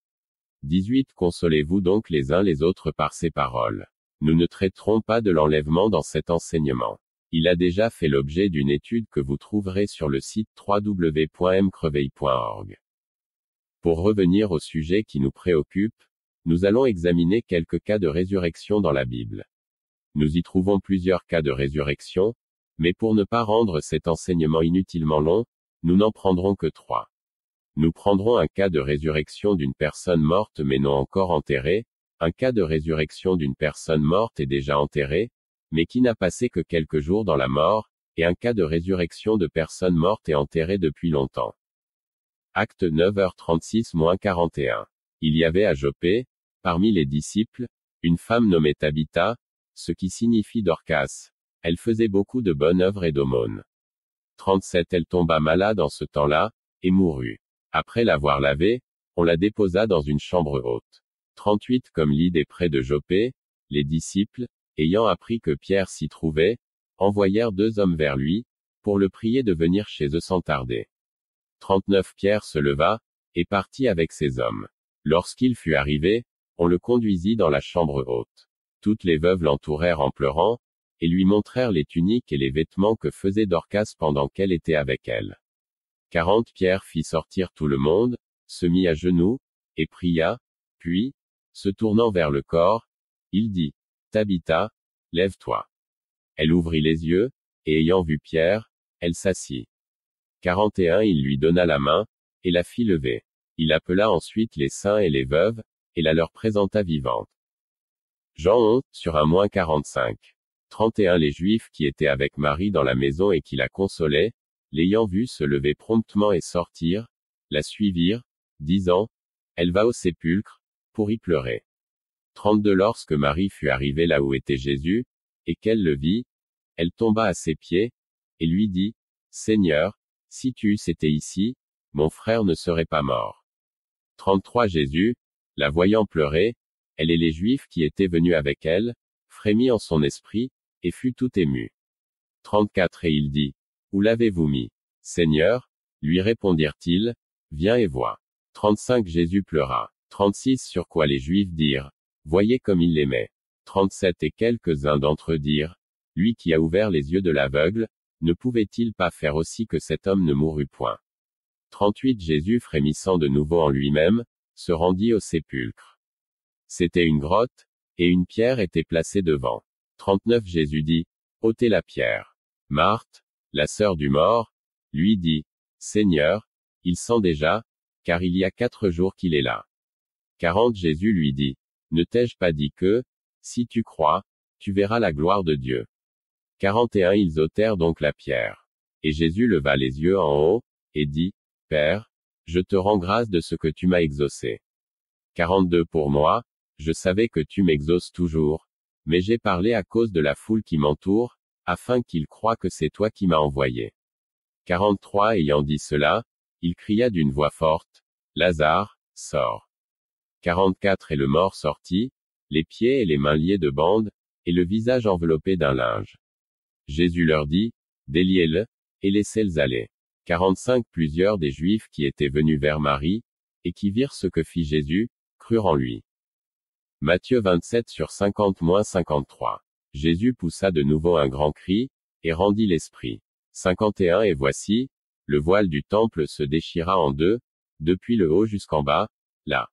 S1: 18 Consolez-vous donc les uns les autres par ces paroles. Nous ne traiterons pas de l'enlèvement dans cet enseignement. Il a déjà fait l'objet d'une étude que vous trouverez sur le site www.mcreveil.org. Pour revenir au sujet qui nous préoccupe, nous allons examiner quelques cas de résurrection dans la Bible. Nous y trouvons plusieurs cas de résurrection, mais pour ne pas rendre cet enseignement inutilement long, nous n'en prendrons que 3. Nous prendrons un cas de résurrection d'une personne morte mais non encore enterrée, un cas de résurrection d'une personne morte et déjà enterrée, mais qui n'a passé que quelques jours dans la mort, et un cas de résurrection de personnes mortes et enterrées depuis longtemps. Acte 9h36-41. Il y avait à Jopé, parmi les disciples, une femme nommée Tabitha, ce qui signifie Dorcas. Elle faisait beaucoup de bonnes œuvres et d'aumônes. 37 Elle tomba malade en ce temps-là, et mourut. Après l'avoir lavée, on la déposa dans une chambre haute. 38 Comme Lydde est près de Joppé, les disciples, ayant appris que Pierre s'y trouvait, envoyèrent 2 hommes vers lui, pour le prier de venir chez eux sans tarder. 39 Pierre se leva, et partit avec ses hommes. Lorsqu'il fut arrivé, on le conduisit dans la chambre haute. Toutes les veuves l'entourèrent en pleurant, et lui montrèrent les tuniques et les vêtements que faisait Dorcas pendant qu'elle était avec elle. 40 Pierre fit sortir tout le monde, se mit à genoux, et pria, puis, se tournant vers le corps, il dit, Tabitha, lève-toi. Elle ouvrit les yeux, et ayant vu Pierre, elle s'assit. 41 Il lui donna la main, et la fit lever. Il appela ensuite les saints et les veuves, et la leur présenta vivante. Jean 11, sur un 45. 31 Les Juifs qui étaient avec Marie dans la maison et qui la consolaient, l'ayant vue se lever promptement et sortir, la suivirent, disant, elle va au sépulcre, pour y pleurer. 32 Lorsque Marie fut arrivée là où était Jésus, et qu'elle le vit, elle tomba à ses pieds, et lui dit, Seigneur, si tu eusses été ici, mon frère ne serait pas mort. 33 Jésus, la voyant pleurer, elle et les Juifs qui étaient venus avec elle, frémit en son esprit, et fut tout ému. 34 Et il dit, où l'avez-vous mis, Seigneur? Lui répondirent-ils, viens et vois. 35 Jésus pleura. 36 Sur quoi les Juifs dirent, voyez comme il l'aimait. 37 Et quelques-uns d'entre eux dirent, lui qui a ouvert les yeux de l'aveugle, ne pouvait-il pas faire aussi que cet homme ne mourût point? 38 Jésus frémissant de nouveau en lui-même, se rendit au sépulcre. C'était une grotte, et une pierre était placée devant. 39 Jésus dit, ôtez la pierre. Marthe, la sœur du mort, lui dit, Seigneur, il sent déjà, car il y a 4 jours qu'il est là. 40 Jésus lui dit, ne t'ai-je pas dit que, si tu crois, tu verras la gloire de Dieu. 41 Ils ôtèrent donc la pierre. Et Jésus leva les yeux en haut, et dit, Père, je te rends grâce de ce que tu m'as exaucé. 42 Pour moi, je savais que tu m'exauces toujours, mais j'ai parlé à cause de la foule qui m'entoure, afin qu'ils croient que c'est toi qui m'as envoyé. 43 Ayant dit cela, il cria d'une voix forte, Lazare, sors. 44 Et le mort sortit, les pieds et les mains liés de bandes, et le visage enveloppé d'un linge. Jésus leur dit, déliez-le, et laissez-les aller. 45 Plusieurs des Juifs qui étaient venus vers Marie, et qui virent ce que fit Jésus, crurent en lui. Matthieu 27 sur 50-53. Jésus poussa de nouveau un grand cri, et rendit l'esprit. 51 Et voici, le voile du temple se déchira en deux, depuis le haut jusqu'en bas, la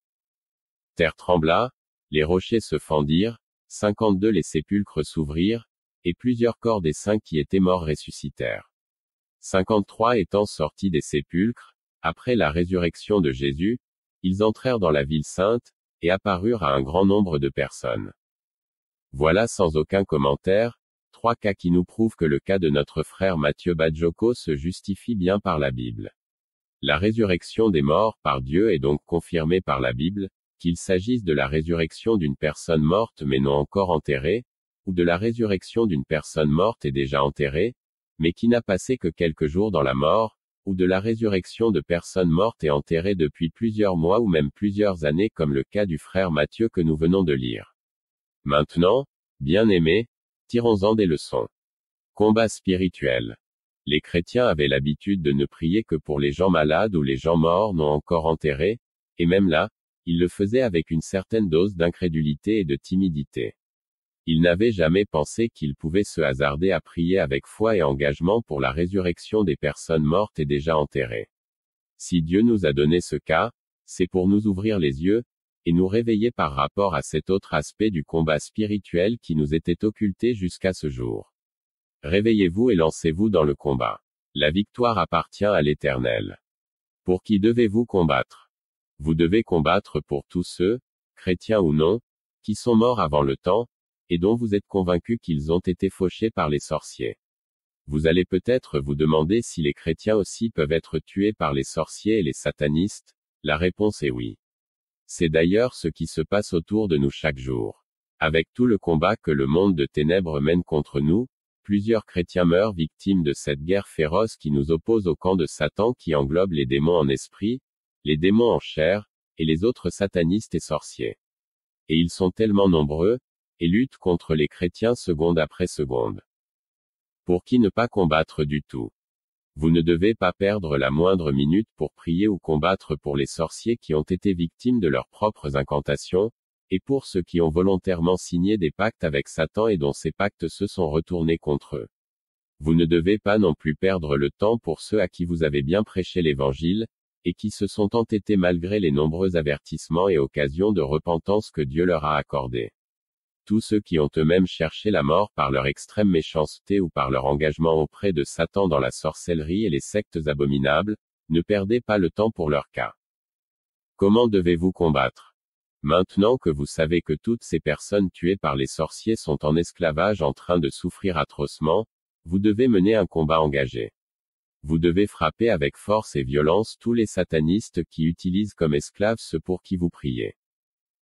S1: terre trembla, les rochers se fendirent, 52 Les sépulcres s'ouvrirent, et plusieurs corps des saints qui étaient morts ressuscitèrent. 53 Étant sortis des sépulcres, après la résurrection de Jésus, ils entrèrent dans la ville sainte, et apparurent à un grand nombre de personnes. Voilà sans aucun commentaire, 3 cas qui nous prouvent que le cas de notre frère Mathieu Badjoko se justifie bien par la Bible. La résurrection des morts par Dieu est donc confirmée par la Bible, qu'il s'agisse de la résurrection d'une personne morte mais non encore enterrée, ou de la résurrection d'une personne morte et déjà enterrée, mais qui n'a passé que quelques jours dans la mort, ou de la résurrection de personnes mortes et enterrées depuis plusieurs mois ou même plusieurs années comme le cas du frère Matthieu que nous venons de lire. Maintenant, bien-aimés, tirons-en des leçons. Combat spirituel. Les chrétiens avaient l'habitude de ne prier que pour les gens malades ou les gens morts non encore enterrés, et même là, ils le faisaient avec une certaine dose d'incrédulité et de timidité. Ils n'avaient jamais pensé qu'ils pouvaient se hasarder à prier avec foi et engagement pour la résurrection des personnes mortes et déjà enterrées. Si Dieu nous a donné ce cas, c'est pour nous ouvrir les yeux, et nous réveiller par rapport à cet autre aspect du combat spirituel qui nous était occulté jusqu'à ce jour. Réveillez-vous et lancez-vous dans le combat. La victoire appartient à l'Éternel. Pour qui devez-vous combattre? Vous devez combattre pour tous ceux, chrétiens ou non, qui sont morts avant le temps, et dont vous êtes convaincus qu'ils ont été fauchés par les sorciers. Vous allez peut-être vous demander si les chrétiens aussi peuvent être tués par les sorciers et les satanistes. La réponse est oui. C'est d'ailleurs ce qui se passe autour de nous chaque jour. Avec tout le combat que le monde de ténèbres mène contre nous, plusieurs chrétiens meurent victimes de cette guerre féroce qui nous oppose au camp de Satan qui englobe les démons en esprit, les démons en chair, et les autres satanistes et sorciers. Et ils sont tellement nombreux, et luttent contre les chrétiens seconde après seconde. Pour qui ne pas combattre du tout? Vous ne devez pas perdre la moindre minute pour prier ou combattre pour les sorciers qui ont été victimes de leurs propres incantations, et pour ceux qui ont volontairement signé des pactes avec Satan et dont ces pactes se sont retournés contre eux. Vous ne devez pas non plus perdre le temps pour ceux à qui vous avez bien prêché l'Évangile, et qui se sont entêtés malgré les nombreux avertissements et occasions de repentance que Dieu leur a accordés. Tous ceux qui ont eux-mêmes cherché la mort par leur extrême méchanceté ou par leur engagement auprès de Satan dans la sorcellerie et les sectes abominables, ne perdez pas le temps pour leur cas. Comment devez-vous combattre? Maintenant que vous savez que toutes ces personnes tuées par les sorciers sont en esclavage en train de souffrir atrocement, vous devez mener un combat engagé. Vous devez frapper avec force et violence tous les satanistes qui utilisent comme esclaves ceux pour qui vous priez.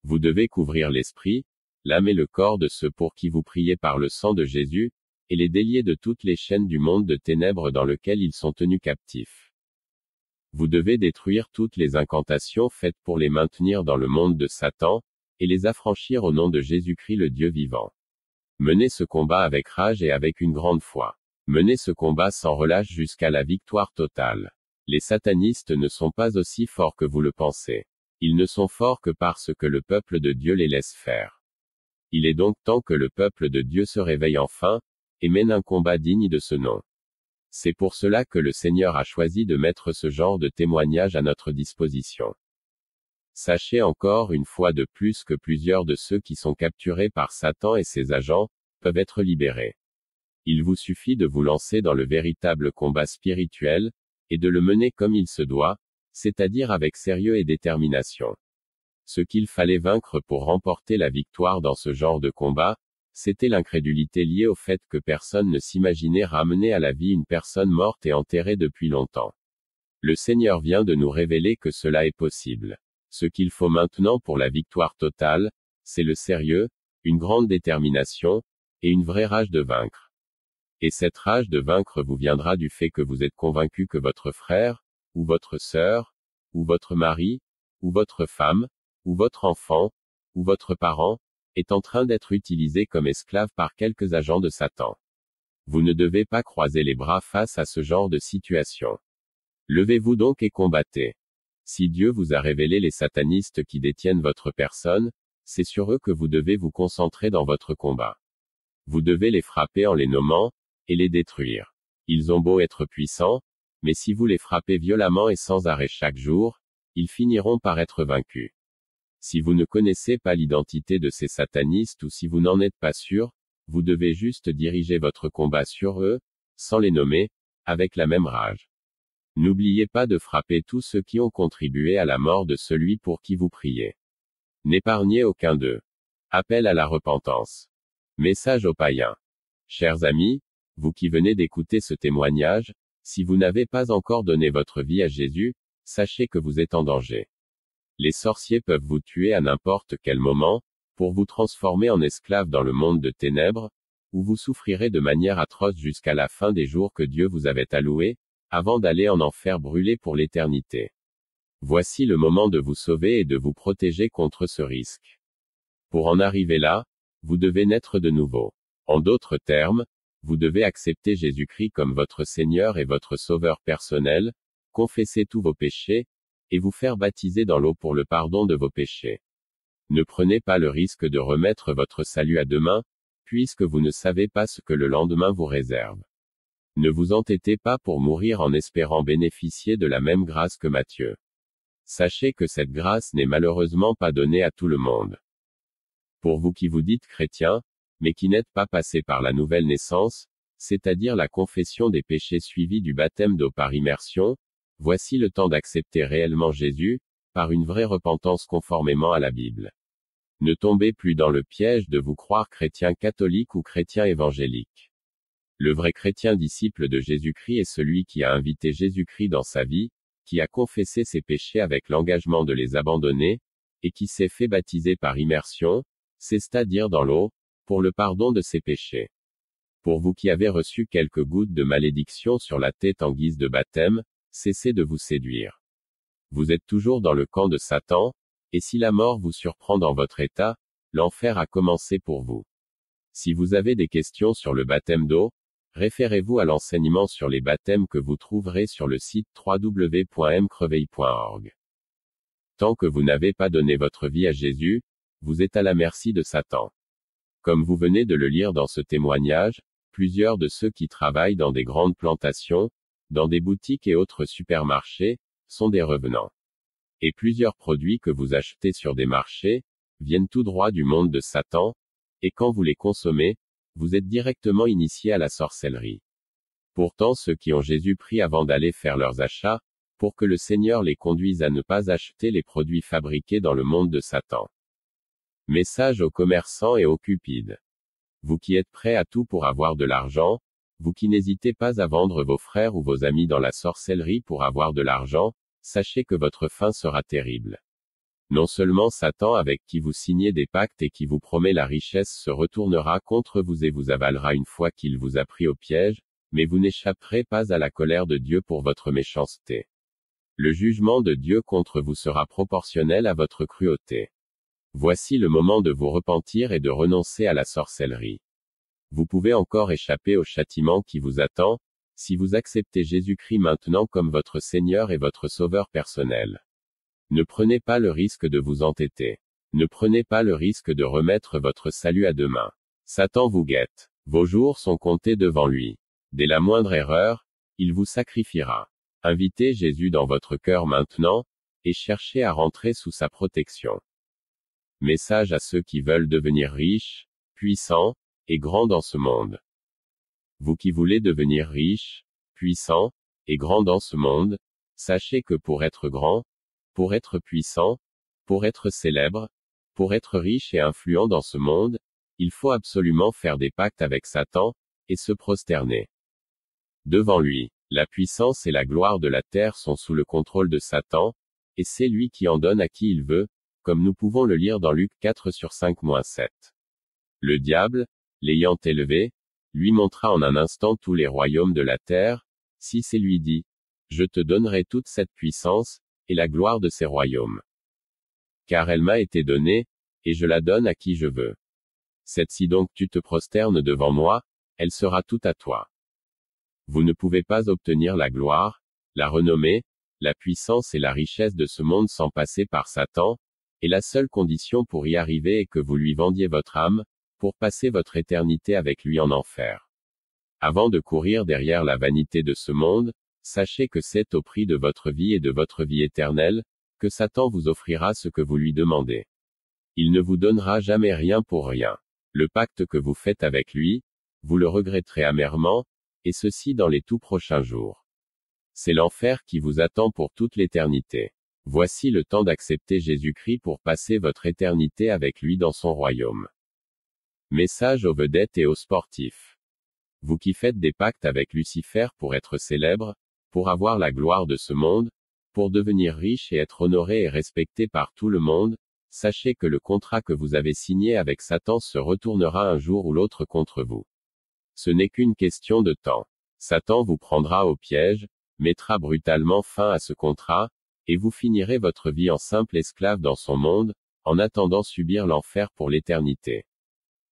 S1: Vous devez couvrir l'esprit, l'âme et le corps de ceux pour qui vous priez par le sang de Jésus, et les délier de toutes les chaînes du monde de ténèbres dans lequel ils sont tenus captifs. Vous devez détruire toutes les incantations faites pour les maintenir dans le monde de Satan, et les affranchir au nom de Jésus-Christ le Dieu vivant. Menez ce combat avec rage et avec une grande foi. Menez ce combat sans relâche jusqu'à la victoire totale. Les satanistes ne sont pas aussi forts que vous le pensez. Ils ne sont forts que parce que le peuple de Dieu les laisse faire. Il est donc temps que le peuple de Dieu se réveille enfin, et mène un combat digne de ce nom. C'est pour cela que le Seigneur a choisi de mettre ce genre de témoignage à notre disposition. Sachez encore une fois de plus que plusieurs de ceux qui sont capturés par Satan et ses agents, peuvent être libérés. Il vous suffit de vous lancer dans le véritable combat spirituel, et de le mener comme il se doit, c'est-à-dire avec sérieux et détermination. Ce qu'il fallait vaincre pour remporter la victoire dans ce genre de combat, c'était l'incrédulité liée au fait que personne ne s'imaginait ramener à la vie une personne morte et enterrée depuis longtemps. Le Seigneur vient de nous révéler que cela est possible. Ce qu'il faut maintenant pour la victoire totale, c'est le sérieux, une grande détermination, et une vraie rage de vaincre. Et cette rage de vaincre vous viendra du fait que vous êtes convaincu que votre frère, ou votre sœur, ou votre mari, ou votre femme, ou votre enfant, ou votre parent, est en train d'être utilisé comme esclave par quelques agents de Satan. Vous ne devez pas croiser les bras face à ce genre de situation. Levez-vous donc et combattez. Si Dieu vous a révélé les satanistes qui détiennent votre personne, c'est sur eux que vous devez vous concentrer dans votre combat. Vous devez les frapper en les nommant, et les détruire. Ils ont beau être puissants, mais si vous les frappez violemment et sans arrêt chaque jour, ils finiront par être vaincus. Si vous ne connaissez pas l'identité de ces satanistes ou si vous n'en êtes pas sûr, vous devez juste diriger votre combat sur eux, sans les nommer, avec la même rage. N'oubliez pas de frapper tous ceux qui ont contribué à la mort de celui pour qui vous priez. N'épargnez aucun d'eux. Appel à la repentance. Message aux païens. Chers amis, vous qui venez d'écouter ce témoignage, si vous n'avez pas encore donné votre vie à Jésus, sachez que vous êtes en danger. Les sorciers peuvent vous tuer à n'importe quel moment, pour vous transformer en esclave dans le monde de ténèbres, où vous souffrirez de manière atroce jusqu'à la fin des jours que Dieu vous avait alloués, avant d'aller en enfer brûler pour l'éternité. Voici le moment de vous sauver et de vous protéger contre ce risque. Pour en arriver là, vous devez naître de nouveau. En d'autres termes, vous devez accepter Jésus-Christ comme votre Seigneur et votre Sauveur personnel, confesser tous vos péchés, et vous faire baptiser dans l'eau pour le pardon de vos péchés. Ne prenez pas le risque de remettre votre salut à demain, puisque vous ne savez pas ce que le lendemain vous réserve. Ne vous entêtez pas pour mourir en espérant bénéficier de la même grâce que Matthieu. Sachez que cette grâce n'est malheureusement pas donnée à tout le monde. Pour vous qui vous dites chrétiens, mais qui n'êtes pas passés par la nouvelle naissance, c'est-à-dire la confession des péchés suivie du baptême d'eau par immersion, voici le temps d'accepter réellement Jésus, par une vraie repentance conformément à la Bible. Ne tombez plus dans le piège de vous croire chrétien catholique ou chrétien évangélique. Le vrai chrétien disciple de Jésus-Christ est celui qui a invité Jésus-Christ dans sa vie, qui a confessé ses péchés avec l'engagement de les abandonner, et qui s'est fait baptiser par immersion, c'est-à-dire dans l'eau, pour le pardon de ses péchés. Pour vous qui avez reçu quelques gouttes de malédiction sur la tête en guise de baptême, cessez de vous séduire. Vous êtes toujours dans le camp de Satan, Et si la mort vous surprend dans votre état, l'enfer a commencé pour vous. Si vous avez des questions sur le baptême d'eau, référez-vous à l'enseignement sur les baptêmes que vous trouverez sur le site www.mcreveil.org. Tant que vous n'avez pas donné votre vie à Jésus, vous êtes à la merci de Satan. Comme vous venez de le lire dans ce témoignage, plusieurs de ceux qui travaillent dans des grandes plantations, dans des boutiques et autres supermarchés, sont des revenants. Et plusieurs produits que vous achetez sur des marchés, viennent tout droit du monde de Satan, et quand vous les consommez, vous êtes directement initié à la sorcellerie. Pourtant ceux qui ont Jésus prient avant d'aller faire leurs achats, pour que le Seigneur les conduise à ne pas acheter les produits fabriqués dans le monde de Satan. Message aux commerçants et aux cupides. Vous qui êtes prêts à tout pour avoir de l'argent, vous qui n'hésitez pas à vendre vos frères ou vos amis dans la sorcellerie pour avoir de l'argent, sachez que votre fin sera terrible. Non seulement Satan avec qui vous signez des pactes et qui vous promet la richesse se retournera contre vous et vous avalera une fois qu'il vous a pris au piège, mais vous n'échapperez pas à la colère de Dieu pour votre méchanceté. Le jugement de Dieu contre vous sera proportionnel à votre cruauté. Voici le moment de vous repentir et de renoncer à la sorcellerie. Vous pouvez encore échapper au châtiment qui vous attend, si vous acceptez Jésus-Christ maintenant comme votre Seigneur et votre Sauveur personnel. Ne prenez pas le risque de vous entêter. Ne prenez pas le risque de remettre votre salut à demain. Satan vous guette. Vos jours sont comptés devant lui. Dès la moindre erreur, il vous sacrifiera. Invitez Jésus dans votre cœur maintenant, et cherchez à rentrer sous sa protection. Message à ceux qui veulent devenir riches, puissants, et grands dans ce monde. Vous qui voulez devenir riches, puissants, et grands dans ce monde, sachez que pour être grand, pour être puissant, pour être célèbre, pour être riche et influent dans ce monde, il faut absolument faire des pactes avec Satan, et se prosterner devant lui. La puissance et la gloire de la terre sont sous le contrôle de Satan, et c'est lui qui en donne à qui il veut, comme nous pouvons le lire dans Luc 4:5-7. Le diable, l'ayant élevé, lui montra en un instant tous les royaumes de la terre, si c'est lui dit, je te donnerai toute cette puissance, et la gloire de ces royaumes. Car elle m'a été donnée, et je la donne à qui je veux. Si donc tu te prosternes devant moi, elle sera toute à toi. Vous ne pouvez pas obtenir la gloire, la renommée, la puissance et la richesse de ce monde sans passer par Satan, et la seule condition pour y arriver est que vous lui vendiez votre âme, pour passer votre éternité avec lui en enfer. Avant de courir derrière la vanité de ce monde, sachez que c'est au prix de votre vie et de votre vie éternelle, que Satan vous offrira ce que vous lui demandez. Il ne vous donnera jamais rien pour rien. Le pacte que vous faites avec lui, vous le regretterez amèrement, et ceci dans les tout prochains jours. C'est l'enfer qui vous attend pour toute l'éternité. Voici le temps d'accepter Jésus-Christ pour passer votre éternité avec lui dans son royaume. Message aux vedettes et aux sportifs. Vous qui faites des pactes avec Lucifer pour être célèbre, pour avoir la gloire de ce monde, pour devenir riche et être honoré et respecté par tout le monde, sachez que le contrat que vous avez signé avec Satan se retournera un jour ou l'autre contre vous. Ce n'est qu'une question de temps. Satan vous prendra au piège, mettra brutalement fin à ce contrat, et vous finirez votre vie en simple esclave dans son monde, en attendant subir l'enfer pour l'éternité.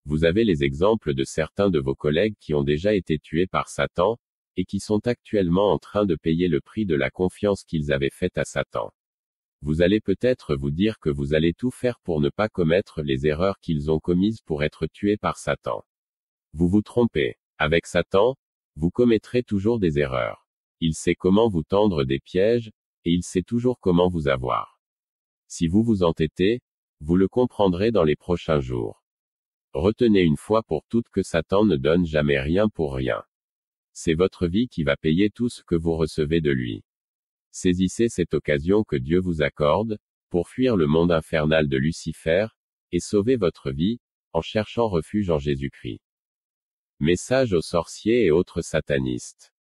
S1: Vous avez les exemples de certains de vos collègues qui ont déjà été tués par Satan, et qui sont actuellement en train de payer le prix de la confiance qu'ils avaient faite à Satan. Vous allez peut-être vous dire que vous allez tout faire pour ne pas commettre les erreurs qu'ils ont commises pour être tués par Satan. Vous vous trompez. Avec Satan, vous commettrez toujours des erreurs. Il sait comment vous tendre des pièges, et il sait toujours comment vous avoir. Si vous vous entêtez, vous le comprendrez dans les prochains jours. Retenez une fois pour toutes que Satan ne donne jamais rien pour rien. C'est votre vie qui va payer tout ce que vous recevez de lui. Saisissez cette occasion que Dieu vous accorde, pour fuir le monde infernal de Lucifer, et sauver votre vie, en cherchant refuge en Jésus-Christ. Message aux sorciers et autres satanistes.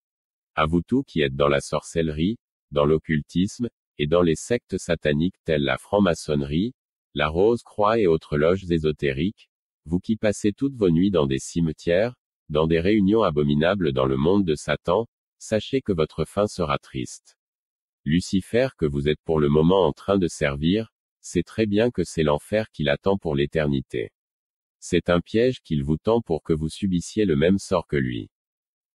S1: À vous tous qui êtes dans la sorcellerie, dans l'occultisme, et dans les sectes sataniques telles la franc-maçonnerie, la Rose-Croix et autres loges ésotériques, vous qui passez toutes vos nuits dans des cimetières, dans des réunions abominables dans le monde de Satan, sachez que votre fin sera triste. Lucifer que vous êtes pour le moment en train de servir, sait très bien que c'est l'enfer qui l'attend pour l'éternité. C'est un piège qu'il vous tend pour que vous subissiez le même sort que lui.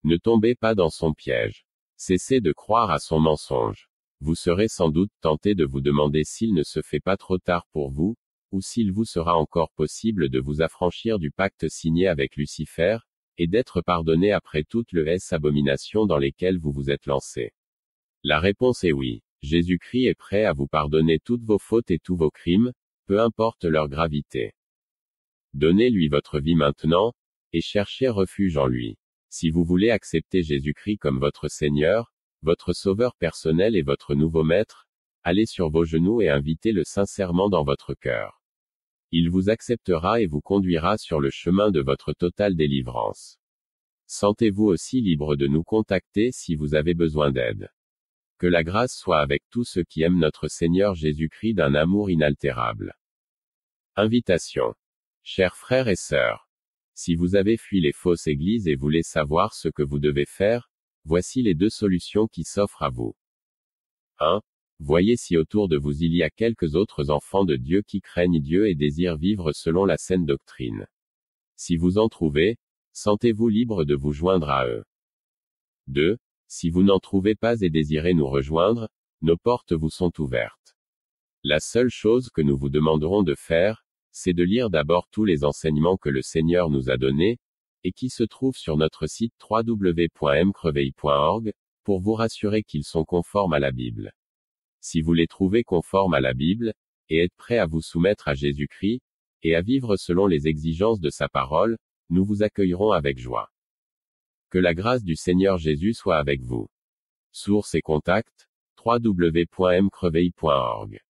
S1: Ne tombez pas dans son piège. Cessez de croire à son mensonge. Vous serez sans doute tenté de vous demander s'il ne se fait pas trop tard pour vous, ou s'il vous sera encore possible de vous affranchir du pacte signé avec Lucifer, et d'être pardonné après toutes les abominations dans lesquelles vous vous êtes lancé. La réponse est oui. Jésus-Christ est prêt à vous pardonner toutes vos fautes et tous vos crimes, peu importe leur gravité. Donnez-lui votre vie maintenant, et cherchez refuge en lui. Si vous voulez accepter Jésus-Christ comme votre Seigneur, votre Sauveur personnel et votre nouveau Maître, allez sur vos genoux et invitez-le sincèrement dans votre cœur. Il vous acceptera et vous conduira sur le chemin de votre totale délivrance. Sentez-vous aussi libre de nous contacter si vous avez besoin d'aide. Que la grâce soit avec tous ceux qui aiment notre Seigneur Jésus-Christ d'un amour inaltérable. Invitation. Chers frères et sœurs, si vous avez fui les fausses églises et voulez savoir ce que vous devez faire, voici les 2 solutions qui s'offrent à vous. 1. Voyez si autour de vous il y a quelques autres enfants de Dieu qui craignent Dieu et désirent vivre selon la saine doctrine. Si vous en trouvez, sentez-vous libre de vous joindre à eux. 2. Si vous n'en trouvez pas et désirez nous rejoindre, nos portes vous sont ouvertes. La seule chose que nous vous demanderons de faire, c'est de lire d'abord tous les enseignements que le Seigneur nous a donnés, et qui se trouvent sur notre site www.mcreveil.org, pour vous rassurer qu'ils sont conformes à la Bible. Si vous les trouvez conformes à la Bible, et êtes prêts à vous soumettre à Jésus-Christ, et à vivre selon les exigences de sa parole, nous vous accueillerons avec joie. Que la grâce du Seigneur Jésus soit avec vous. Source et contact, www.mcreveil.org.